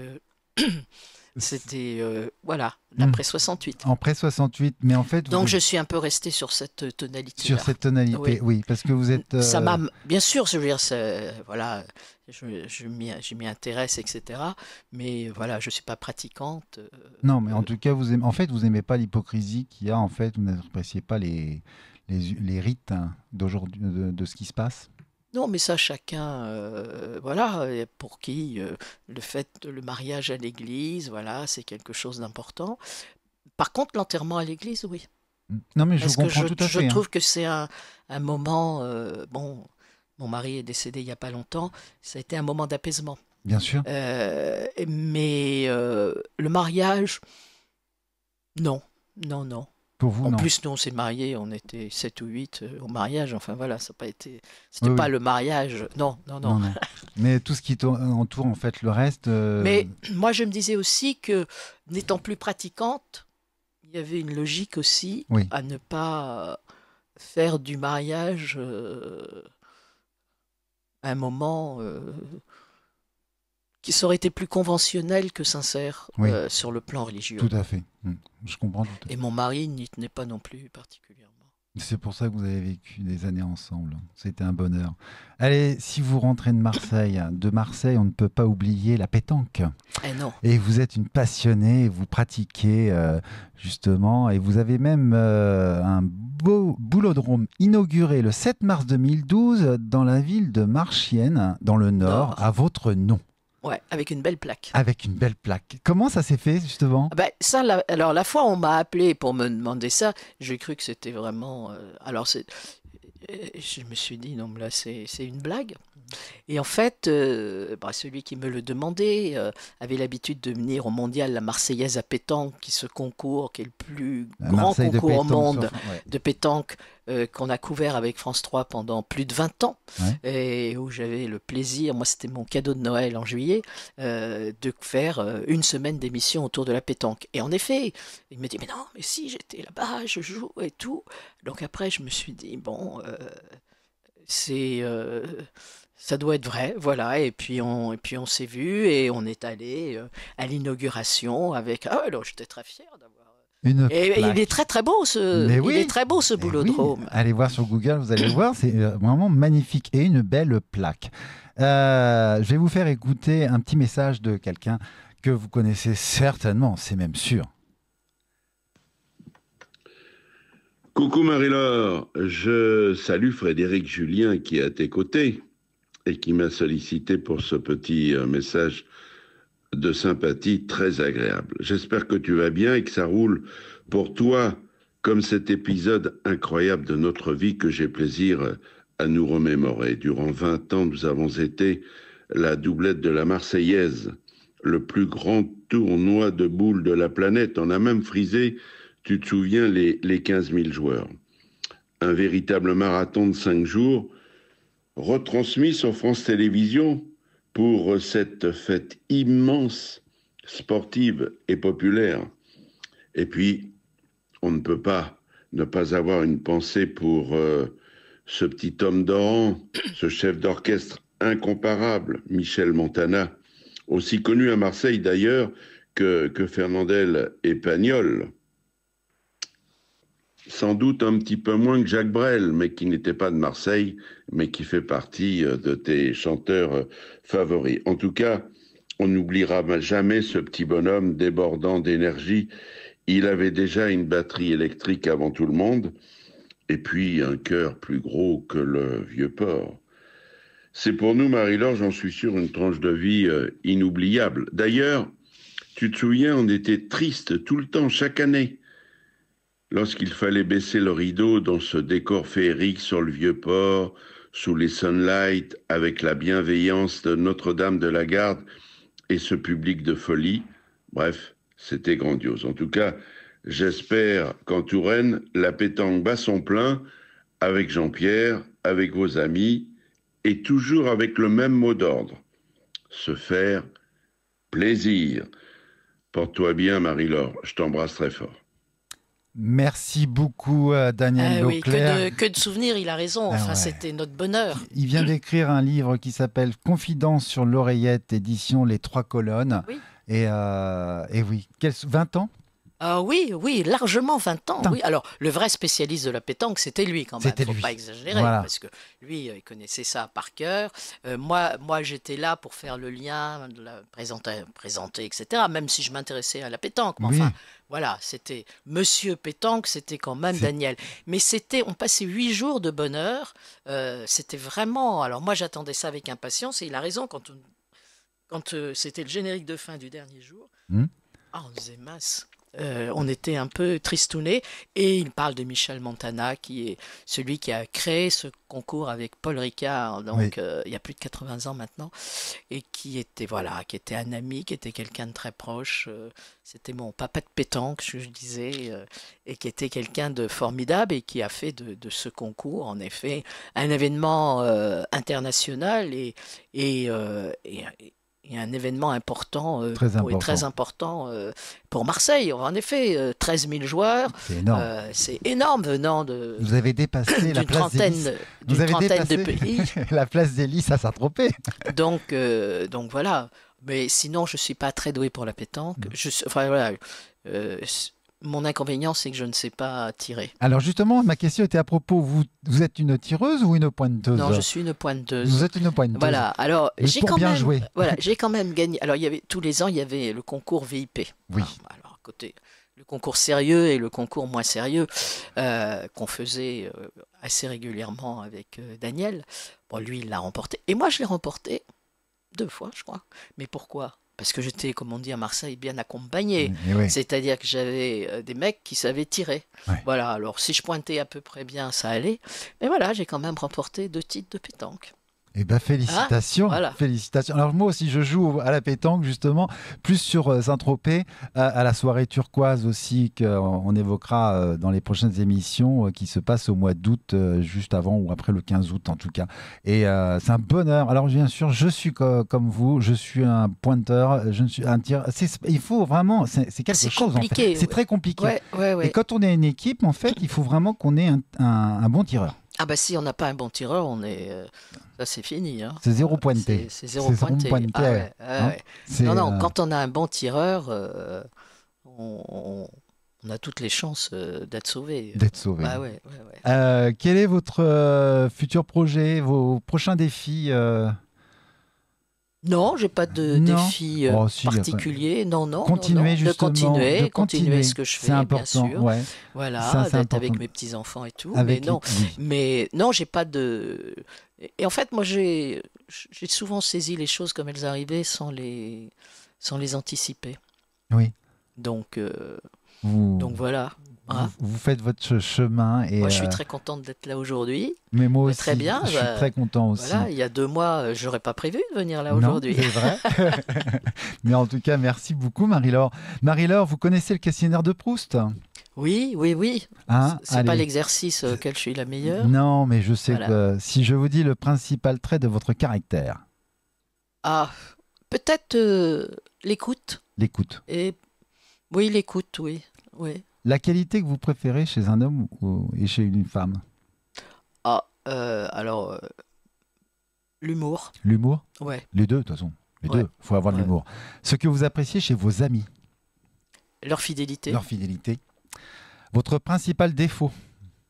c'était voilà, l'après 68. Après 68, mais en fait... Donc je suis un peu resté sur cette tonalité. Sur cette tonalité, oui, parce que vous êtes... Ça m'a... Bien sûr, je veux dire, voilà, je m'y intéresse, etc. Mais voilà, je ne suis pas pratiquante. Non, mais en tout cas, vous n'aimez pas l'hypocrisie qu'il y a, en fait, vous n'appréciez pas les rites d'aujourd'hui, de ce qui se passe. Non, mais ça, chacun, voilà, pour qui le mariage à l'église, voilà, c'est quelque chose d'important. Par contre, l'enterrement à l'église, oui. Non, mais je Parce vous comprends que tout à fait. Je trouve que c'est un moment, bon, mon mari est décédé il n'y a pas longtemps, ça a été un moment d'apaisement. Bien sûr. Mais le mariage, non. Pour vous, en non. plus, nous, on s'est mariés, on était 7 ou 8 au mariage. Enfin, voilà, ça n'a pas été... C'était pas le mariage. Non. Mais tout ce qui entoure, en fait, le reste... Mais moi, je me disais aussi que, n'étant plus pratiquante, il y avait une logique aussi à ne pas faire du mariage un moment qui aurait été plus conventionnel que sincère sur le plan religieux. Tout à fait. Je comprends tout à fait. Et mon mari n'y tenait pas non plus particulièrement. C'est pour ça que vous avez vécu des années ensemble. C'était un bonheur. Allez, si vous rentrez de Marseille, on ne peut pas oublier la pétanque. Non. Et vous êtes une passionnée, vous pratiquez justement, et vous avez même un beau boulodrome inauguré le 7 mars 2012 dans la ville de Marchiennes, dans le Nord, à votre nom. Ouais, avec une belle plaque. Avec une belle plaque. Comment ça s'est fait, justement ? Alors, la fois où on m'a appelé pour me demander ça, j'ai cru que c'était vraiment... je me suis dit, non, là, c'est une blague. Et en fait, celui qui me le demandait avait l'habitude de venir au mondial la Marseillaise à pétanque, qui est le plus grand concours au monde de pétanque qu'on a couvert avec France 3 pendant plus de 20 ans, et où j'avais le plaisir, moi c'était mon cadeau de Noël en juillet, de faire une semaine d'émission autour de la pétanque. Et en effet, il me dit, mais non, mais si, j'étais là-bas, je joue et tout. Donc après, je me suis dit, bon... ça doit être vrai, voilà. Et puis on s'est vu et on est allé à l'inauguration avec. Ah, alors j'étais très fier d'avoir. Une Et il plaque. est très très beau Mais il oui, est très beau ce eh oui. boulodrome. Allez voir sur Google, vous allez voir, c'est vraiment magnifique et une belle plaque. Je vais vous faire écouter un petit message de quelqu'un que vous connaissez certainement, c'est même sûr. Coucou Marie-Laure, je salue Frédéric Julien qui est à tes côtés et qui m'a sollicité pour ce petit message de sympathie très agréable. J'espère que tu vas bien et que ça roule pour toi comme cet épisode incroyable de notre vie que j'ai plaisir à nous remémorer. Durant 20 ans, nous avons été la doublette de la Marseillaise, le plus grand tournoi de boules de la planète. On a même frisé, tu te souviens, les 15 000 joueurs. Un véritable marathon de 5 jours, retransmis sur France Télévisions pour cette fête immense, sportive et populaire. Et puis, on ne peut pas ne pas avoir une pensée pour ce petit homme d'Oran, ce chef d'orchestre incomparable, Michel Montana, aussi connu à Marseille d'ailleurs que Fernandel et Pagnol. Sans doute un petit peu moins que Jacques Brel, mais qui n'était pas de Marseille, mais qui fait partie de tes chanteurs favoris. En tout cas, on n'oubliera jamais ce petit bonhomme débordant d'énergie. Il avait déjà une batterie électrique avant tout le monde, et puis un cœur plus gros que le vieux port. C'est pour nous, Marie-Laure, j'en suis sûr, une tranche de vie inoubliable. D'ailleurs, tu te souviens, on était tristes tout le temps, chaque année. Lorsqu'il fallait baisser le rideau dans ce décor féerique sur le vieux port, sous les sunlights, avec la bienveillance de Notre-Dame de la Garde et ce public de folie, bref, c'était grandiose. En tout cas, j'espère qu'en Touraine, la pétanque bat son plein avec Jean-Pierre, avec vos amis, et toujours avec le même mot d'ordre, se faire plaisir. Porte-toi bien, Marie-Laure, je t'embrasse très fort. Merci beaucoup, Daniel Oui, Leclerc. que de souvenirs, il a raison. Enfin, ouais. c'était notre bonheur. Il vient d'écrire un livre qui s'appelle Confidence sur l'oreillette, édition Les Trois Colonnes. Oui. Et oui, 20 ans? Ah oui, largement 20 ans. Putain. Oui. Alors, le vrai spécialiste de la pétanque, c'était lui quand même. C'était Faut lui. pas exagérer, Voilà. parce que lui, il connaissait ça par cœur. Moi, j'étais là pour faire le lien, présenter, etc. Même si je m'intéressais à la pétanque. Mais Oui. enfin, voilà, c'était Monsieur Pétanque, c'était quand même Daniel. Mais on passait 8 jours de bonheur. C'était vraiment. Alors moi, j'attendais ça avec impatience. Et il a raison quand c'était le générique de fin du dernier jour. On disait mince. On était un peu tristounés et il parle de Michel Montana qui est celui qui a créé ce concours avec Paul Ricard donc il y a plus de 80 ans maintenant et qui était un ami, qui était quelqu'un de très proche, c'était mon papa de pétanque je disais et qui était quelqu'un de formidable et qui a fait de ce concours en effet un événement international et un événement important, très important pour Marseille. En effet, 13 000 joueurs, c'est énorme venant de. Vous avez dépassé la place des d'une trentaine de pays. La place des Lys à Saint-Tropez. Donc voilà. Mais sinon, je suis pas très doué pour la pétanque. Mon inconvénient, c'est que je ne sais pas tirer. Alors justement, ma question était à propos, vous êtes une tireuse ou une pointeuse? Non, je suis une pointeuse. Vous êtes une pointeuse. Voilà, alors j'ai quand même gagné. Alors tous les ans, il y avait le concours VIP. Oui. Alors à côté, le concours sérieux et le concours moins sérieux qu'on faisait assez régulièrement avec Daniel. Bon, lui, il l'a remporté. Et moi, je l'ai remporté 2 fois, je crois. Mais pourquoi ? Parce que j'étais, comme on dit à Marseille, bien accompagné. Oui. C'est-à-dire que j'avais des mecs qui savaient tirer. Ouais. Voilà, alors si je pointais à peu près bien, ça allait. Mais voilà, j'ai quand même remporté 2 titres de pétanque. Eh bien, félicitations. Voilà. Félicitations. Alors, moi aussi, je joue à la pétanque, justement, plus sur Saint-Tropez, à la soirée turquoise aussi, qu'on évoquera dans les prochaines émissions, qui se passe au mois d'août, juste avant ou après le 15 août, en tout cas. Et c'est un bonheur. Alors, bien sûr, je suis comme vous, je suis un pointeur, je ne suis un tireur. Il faut vraiment, c'est quelque chose, en fait. C'est très compliqué. Ouais. Et quand on est une équipe, en fait, il faut vraiment qu'on ait un bon tireur. Ah bah si on n'a pas un bon tireur, ça c'est fini, hein. C'est zéro pointé. C'est zéro pointé. Ah ouais, ah hein. ouais. C'est, Non, quand on a un bon tireur, on a toutes les chances d'être sauvé. d'être sauvé. Ah ouais. Quel est votre futur projet, vos prochains défis Non, j'ai pas de Non. défi Oh, si, particulier. Non. continuer De justement, continuer ce que je fais, c'est bien important. sûr. Ouais. Voilà, Ça, c'est d'être important. avec mes petits-enfants et tout. Avec Mais non, oui. j'ai pas de... Et en fait, moi, j'ai souvent saisi les choses comme elles arrivaient sans les anticiper. Oui. Donc Vous, voilà. Hein. vous faites votre chemin et Moi, je suis très contente d'être là aujourd'hui. mais moi aussi, Très bien, je suis très content aussi. Voilà, il y a 2 mois, j'aurais pas prévu de venir là Non, aujourd'hui. c'est vrai. Mais en tout cas, merci beaucoup, Marie-Laure. Marie-Laure, vous connaissez le questionnaire de Proust? Oui. Hein? C'est pas Allez. l'exercice auquel je suis la meilleure. Non, mais je sais Voilà. que si je vous dis le principal trait de votre caractère, Ah, peut-être l'écoute. l'écoute. Et oui, l'écoute, oui. La qualité que vous préférez chez un homme et chez une femme? Ah, alors l'humour. L'humour? Ouais. Les deux, de toute façon. Les Ouais. deux, il faut avoir de Ouais. l'humour. Ce que vous appréciez chez vos amis, Leur fidélité. leur fidélité. Votre principal défaut?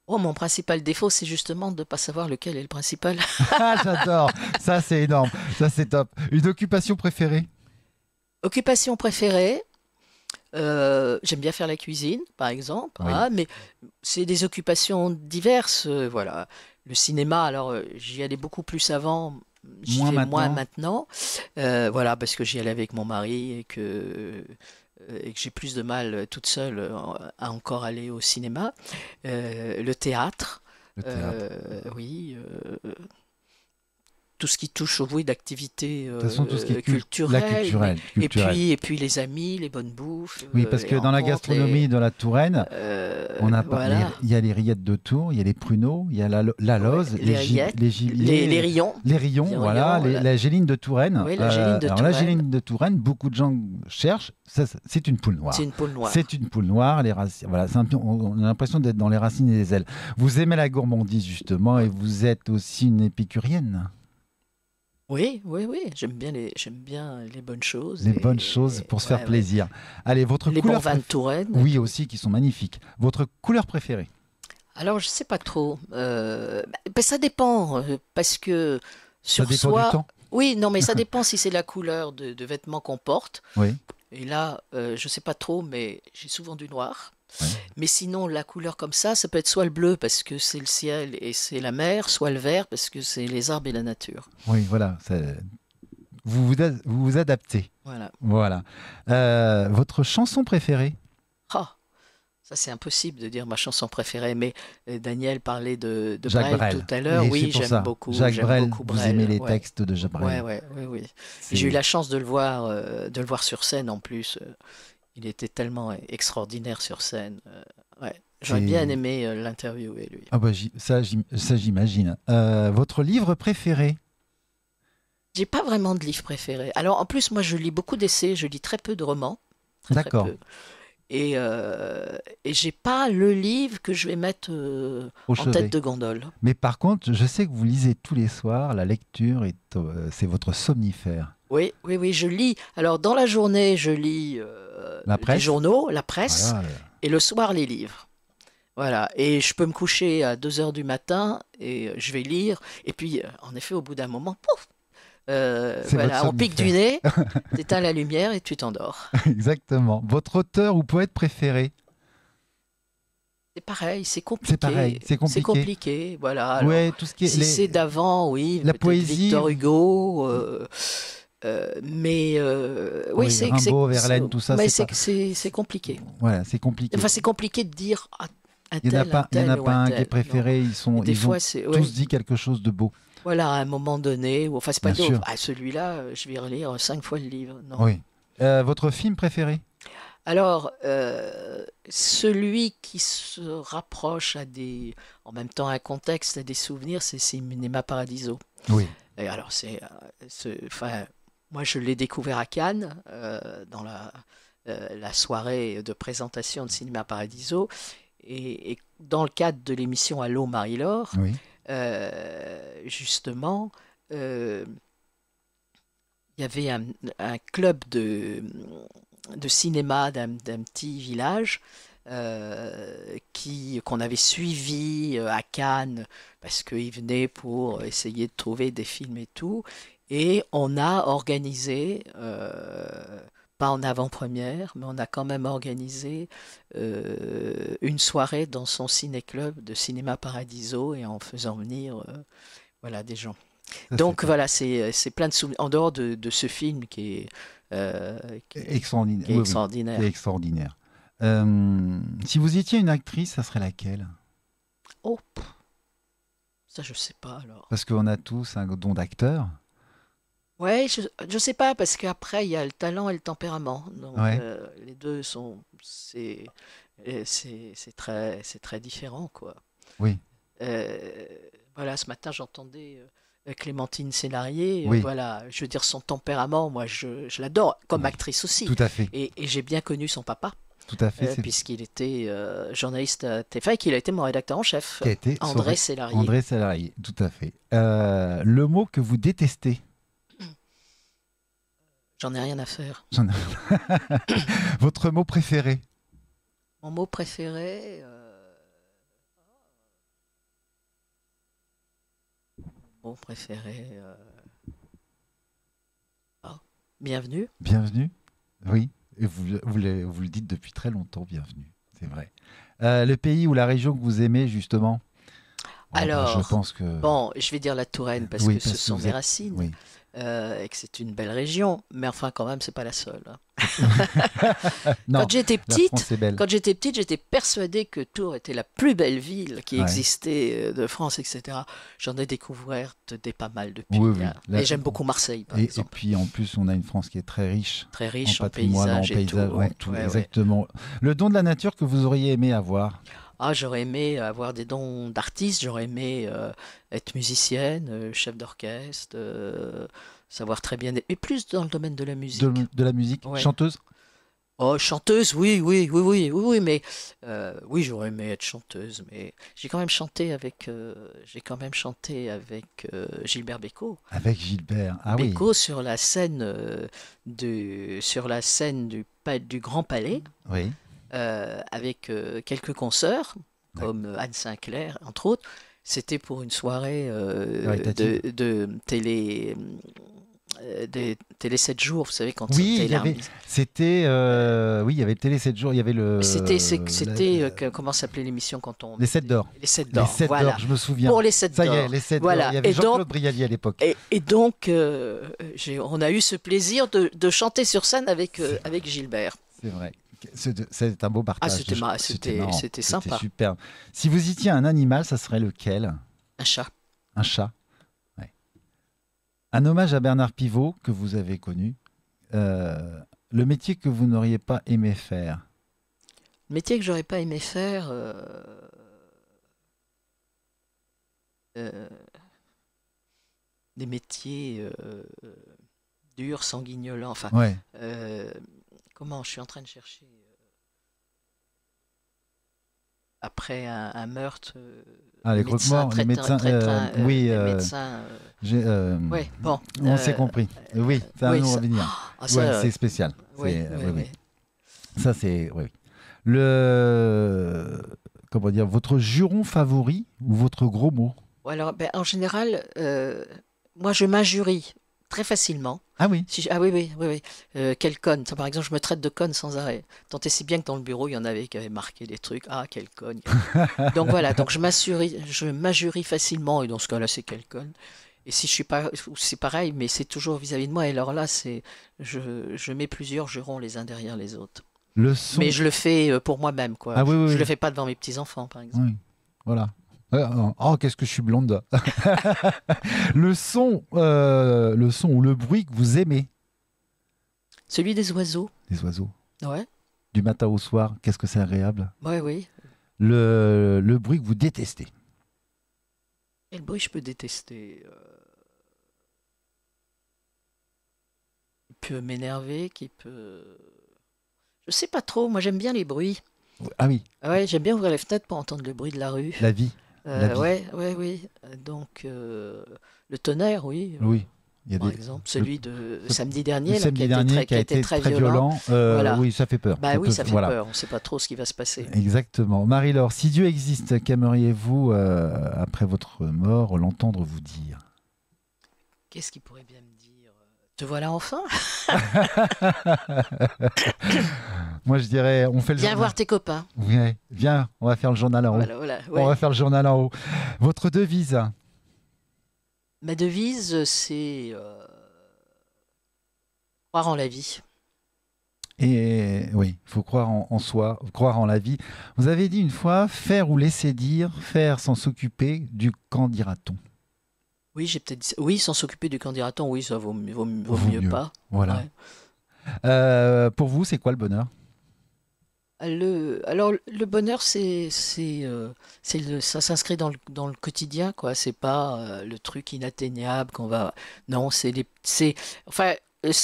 Oh, mon principal défaut, c'est justement de ne pas savoir lequel est le principal. Ah, j'adore. Ça, c'est énorme. Ça, c'est top. Une occupation préférée? Occupation préférée. J'aime bien faire la cuisine, par exemple, Oui. hein, mais c'est des occupations diverses. Voilà. Le cinéma, alors j'y allais beaucoup plus avant, j'y Moins vais moins maintenant. maintenant. Voilà, parce que j'y allais avec mon mari et que j'ai plus de mal toute seule à encore aller au cinéma. Le théâtre, Le théâtre. oui. Tout ce qui touche au bruit d'activité De toute façon, tout ce qui est la culturelle. culturelle. Et puis les amis, les bonnes bouffes. Oui, parce que les dans la rencontres, gastronomie de la Touraine, on a voilà. il y a les rillettes de Tours, il y a les pruneaux, il y a la Lose, les rillettes, les gibiers, rayons. les rayons, Les voilà, rayons, la géline de Touraine. Oui, la géline de alors la Touraine. géline de Touraine, beaucoup de gens cherchent, c'est une poule noire. C'est une poule noire. C'est une poule noire, les racines, voilà, on a l'impression d'être dans les racines et les ailes. Vous aimez la gourmandise justement et vous êtes aussi une épicurienne. Oui. J'aime bien les bonnes choses. Les bonnes choses pour se faire ouais. plaisir. Allez, votre Les bons couleur vins de Touraine. Oui, aussi, qui sont magnifiques. Votre couleur préférée? Alors, je sais pas trop. Ça dépend, parce que Ça sur dépend soi. du temps. Oui, non, mais ça dépend si c'est la couleur de vêtements qu'on porte. Oui. Et là, je sais pas trop, mais j'ai souvent du noir. Ouais. Mais sinon, la couleur comme ça peut être soit le bleu parce que c'est le ciel et c'est la mer, soit le vert parce que c'est les arbres et la nature. Oui, voilà. Vous vous adaptez. Voilà. Voilà. Votre chanson préférée? Ah, ça c'est impossible de dire ma chanson préférée, mais Daniel parlait de Jacques Brel Brel. tout à l'heure. Et Oui, c'est pour ça. j'aime beaucoup. Jacques j'aime Brel, beaucoup vous Brel. aimez les Ouais. textes de Jacques Brel. Oui. C'est- Et j'ai eu la chance de le voir sur scène en plus. Il était tellement extraordinaire sur scène. Ouais. J'aurais C'est- bien aimé l'interviewer, lui. Ah bah, ça, j'imagine. Votre livre préféré? J'ai pas vraiment de livre préféré. Alors en plus, moi je lis beaucoup d'essais, je lis très peu de romans. Très D'accord. peu. Et j'ai pas le livre que je vais mettre Au en chevet. tête de gondole. Mais par contre, je sais que vous lisez tous les soirs. La lecture, c'est votre somnifère. Oui, je lis. Alors dans la journée, je lis La les presse. journaux, la presse, Voilà. et le soir les livres. Voilà, et je peux me coucher à 2 heures du matin et je vais lire. Et puis, en effet, au bout d'un moment, pouf, C'est voilà, votre on pique du nez, t'éteins la lumière et tu t'endors. Exactement. Votre auteur ou poète préféré? C'est pareil, c'est compliqué. C'est pareil, c'est compliqué. C'est compliqué, voilà. Alors, Ouais, tout ce qui est si c'est d'avant, oui, la peut-être poésie. Victor Hugo, mais oui, Oui, c'est Rimbaud, Verlaine, tout ça, mais c'est pas- c'est compliqué. Voilà, c'est compliqué. Enfin, c'est compliqué de dire un Il n'y en a tel, pas, un tel ou un qui tel. est préféré. Ils Non. Des ont fois, c'est tous ouais. dit quelque chose de beau. Voilà, à un moment donné, enfin, c'est pas Bien dire, sûr. ah, celui-là, je vais relire 5 fois le livre. Non. Oui. Votre film préféré? Alors, celui qui se rapproche en même temps un contexte, à des souvenirs, c'est Cinéma Paradiso. Oui. Et alors, enfin, moi, je l'ai découvert à Cannes, dans la soirée de présentation de Cinéma Paradiso. Et dans le cadre de l'émission Allô Marie-Laure, Oui. justement, il y avait un club de cinéma d'un petit village qu'on avait suivi à Cannes parce qu'ils venaient pour essayer de trouver des films et tout. Et on a organisé, pas en avant-première, mais on a quand même organisé une soirée dans son ciné-club de Cinéma Paradiso et en faisant venir voilà, des gens. Ça, Donc c'est voilà, c'est plein de souvenirs. En dehors de ce film qui est extraordinaire. Oui, oui, extraordinaire. c'est extraordinaire. Si vous étiez une actrice, ça serait laquelle? Oh, ça je sais pas alors. Parce qu'on a tous un don d'acteur. Ouais, je sais pas parce qu'après il y a le talent et le tempérament. Donc Ouais. les deux sont c'est très différent quoi. Oui, Euh, voilà, ce matin j'entendais Clémentine Sénarié. oui, Voilà, je veux dire son tempérament, moi je l'adore comme oui, actrice aussi. tout à fait. Et j'ai bien connu son papa Tout à fait. puisqu'il était journaliste à TF1 et qu'il a été mon rédacteur en chef, Qui a été André Sélarié. André Salarié, tout à fait. Le mot que vous détestez. J'en ai rien à faire. J'en ai- Votre mot préféré. Mon mot préféré, mot préféré, ah, bienvenue. Bienvenue. Oui, et vous le dites depuis très longtemps, bienvenue. C'est vrai. Le pays ou la région que vous aimez, justement. Bon, bah, je Alors, pense que. bon, je vais dire la Touraine parce Oui, que ce parce que sont vous mes êtes- racines Oui. et que c'est une belle région, mais enfin quand même c'est pas la seule, hein. Non, Quand j'étais la petite, France est belle. j'étais persuadée que Tours était la plus belle ville qui Ouais. existait de France, etc. J'en ai découvert des pas mal depuis, Oui, oui. hein. Là- Et j'aime beaucoup Marseille, par Et exemple. puis en plus, on a une France qui est très riche Très en riche en patrimoine, en paysages et tout. paysage, en Ouais, tout. ouais, ouais. Exactement. Le don de la nature que vous auriez aimé avoir. Ah, j'aurais aimé avoir des dons d'artiste, j'aurais aimé être musicienne, chef d'orchestre, savoir très bien, mais plus dans le domaine de la musique. De la musique. Ouais. Chanteuse. Oh, chanteuse, oui, mais oui, j'aurais aimé être chanteuse, mais j'ai quand même chanté avec, Gilbert Bécaud. Avec Gilbert. Ah oui. Bécaud sur la scène du Grand Palais, Oui. avec quelques concerts, Ouais. comme Anne Sinclair, entre autres. C'était pour une soirée Caritative. de télé, des télé 7 jours, vous savez, quand Oui, c'était il y avait. C'était. Oui, il y avait Télé 7 jours. Il y avait le. comment s'appelait l'émission quand on... Les 7 d'or. Les 7 Les d'or, 7 voilà. d'or, je me souviens. Pour les 7 Ça y d'or. est, les 7 Voilà. d'or. Il y avait Et donc- Jean-Claude Brialy à l'époque. Et donc, on a eu ce plaisir de chanter sur scène avec Gilbert. C'est vrai. C'est un beau partage. Ah, c'était marrant. c'était sympa. C'était superbe. Si vous étiez un animal, ça serait lequel? Un chat. Un chat. Ouais. Un hommage à Bernard Pivot que vous avez connu. Le métier que vous n'auriez pas aimé faire. Le métier que j'aurais pas aimé faire... des métiers durs, sanguignolants. Enfin, Ouais. comment je suis en train de chercher après un meurtre. Ah, les croque-morts, les médecins. Oui, les médecins. Ouais, bon. on s'est compris. Oui, ça va oui, nous ça- revenir. Ah, ça, Ouais, c'est spécial. oui, C'est- oui, oui, oui. oui. Ça, c'est. Oui. Comment dire, votre juron favori ou votre gros mot? Ouais, alors, ben, en général, moi, je m'injurie très facilement. Ah oui. Ah oui, oui, oui, oui. Quelle conne. Ça, par exemple, je me traite de conne sans arrêt. Tant et si bien que dans le bureau, il y en avait qui avaient marqué des trucs. Ah, quelle conne. Donc voilà, donc je m'injurie facilement. Et dans ce cas-là, c'est quelle conne. Et si je suis pas, c'est pareil, mais c'est toujours vis-à-vis de moi. Et alors là, je mets plusieurs jurons les uns derrière les autres. Le son. Mais je le fais pour moi-même, quoi. Ah oui, oui, Je oui. le fais pas devant mes petits-enfants, par exemple. Oui. Voilà. Oh, qu'est-ce que je suis blonde. Le son ou le bruit que vous aimez. Celui des oiseaux. Les oiseaux. Ouais, Du matin au soir, qu'est-ce que c'est agréable. ouais, oui. Le bruit que vous détestez. Quel bruit je peux détester qui peut m'énerver, qui peut... Je sais pas trop, moi j'aime bien les bruits. Ah oui, Ah ouais, j'aime bien ouvrir les fenêtres pour entendre le bruit de la rue. la vie. La vie. Oui. Donc, le tonnerre, oui. Oui. Il y a Par des... exemple, celui de le- samedi Le dernier, là, samedi dernier qui a été très violent. Voilà. Oui, ça fait peur. Bah oui, ça fait voilà. peur. On ne sait pas trop ce qui va se passer. Exactement. Marie-Laure, si Dieu existe, qu'aimeriez-vous, après votre mort, l'entendre vous dire? Qu'est-ce qu'il pourrait bien me dire? Te voilà enfin? Moi, je dirais, on fait le Viens journal. voir tes copains. Ouais, viens, on va faire le journal en haut. Voilà, On va faire le journal en haut. Votre devise? Ma devise, c'est croire en la vie. Et oui, il faut croire en soi, croire en la vie. Vous avez dit une fois, faire ou laisser dire, faire sans s'occuper du qu'en dira-t-on. Oui, j'ai peut-être dit... Oui, sans s'occuper du qu'en dira-t-on, oui, ça vaut Vaut mieux mieux. pas. Voilà. Ouais. Pour vous, c'est quoi le bonheur? Alors, le bonheur, ça s'inscrit dans le quotidien, quoi. C'est pas le truc inatteignable qu'on va. Non, c'est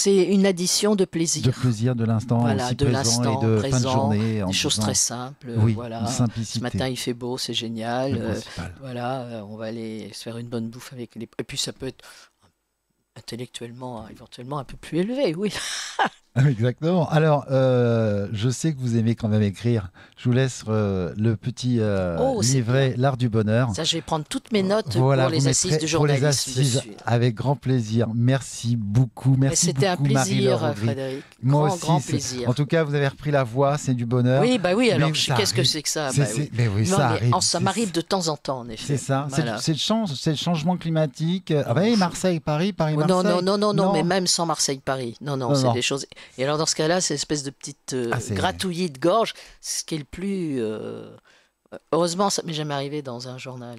une addition de De plaisir. plaisir de l'instant Voilà, aussi de présent l'instant et de fin de présent, journée. En des choses disant, très simples. oui, Voilà. une Ce simplicité. matin, il fait beau, c'est génial. Le principal. Voilà, on va aller se faire une bonne bouffe avec les. Et puis, ça peut être intellectuellement, éventuellement, un peu plus élevé, oui. Exactement. Alors, je sais que vous aimez quand même écrire. Je vous laisse le petit Oh, c'est livret bien. L'art du bonheur. Ça, je vais prendre toutes mes notes Voilà, pour vous les assises mettrez du pour les journalisme assises dessus. avec grand plaisir. Merci beaucoup. Mais Merci c'était un beaucoup, Marie-Laure plaisir, Aubry. Frédéric. Moi Grand aussi. plaisir. En tout cas, vous avez repris la voix, c'est du bonheur. Oui, bah oui, alors Mais ça qu'est-ce que arrive. c'est que ça? Bah oui. Mais oui, Non, ça mais arrive. ça m'arrive de temps en temps, en effet. C'est ça. Voilà. C'est le changement climatique. Ah bah oui, Marseille, Paris, Oh, Paris-Marseille. non, mais même sans Marseille-Paris. Non, Non, c'est non. des choses. Et alors, dans ce cas-là, c'est une espèce de petite C'est- gratouillis de gorge, ce qui est le plus. Heureusement, ça m'est jamais arrivé dans un journal.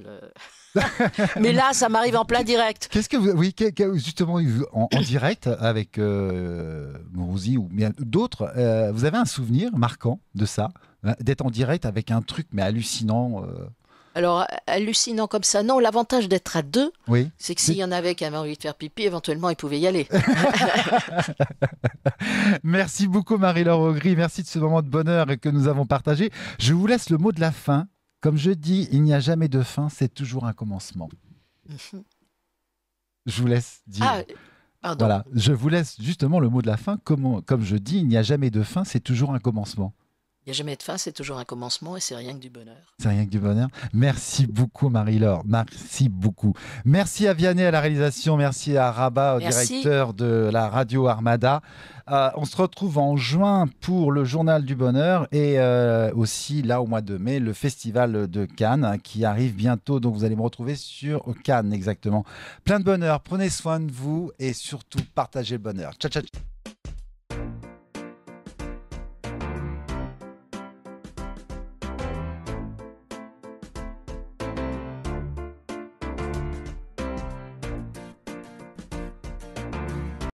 Mais là, ça m'arrive en plein direct. Qu'est-ce que vous, oui, justement, en direct avec Mourouzi ou bien d'autres, vous avez un souvenir marquant de ça, d'être en direct avec un truc mais hallucinant. Alors, hallucinant comme ça. Non, l'avantage d'être à deux, Oui. c'est que s'il y en avait qui avaient envie de faire pipi, éventuellement, ils pouvaient y aller. Merci beaucoup Marie-Laure Aubry, merci de ce moment de bonheur que nous avons partagé. Je vous laisse le mot de la fin. Comme je dis, il n'y a jamais de fin, c'est toujours un commencement. Je vous laisse dire. Ah, pardon. Voilà, je vous laisse justement le mot de la fin. Comme je dis, il n'y a jamais de fin, c'est toujours un commencement. Il n'y a jamais de fin, c'est toujours un commencement et c'est rien que du bonheur. C'est rien que du bonheur. Merci beaucoup Marie-Laure, merci beaucoup. Merci à Vianney à la réalisation, merci à Rabat, au Merci. directeur de la radio Armada. On se retrouve en juin pour le Journal du Bonheur et aussi là au mois de mai, le Festival de Cannes qui arrive bientôt. Donc vous allez me retrouver sur Cannes exactement. Plein de bonheur, prenez soin de vous et surtout partagez le bonheur. Ciao, ciao.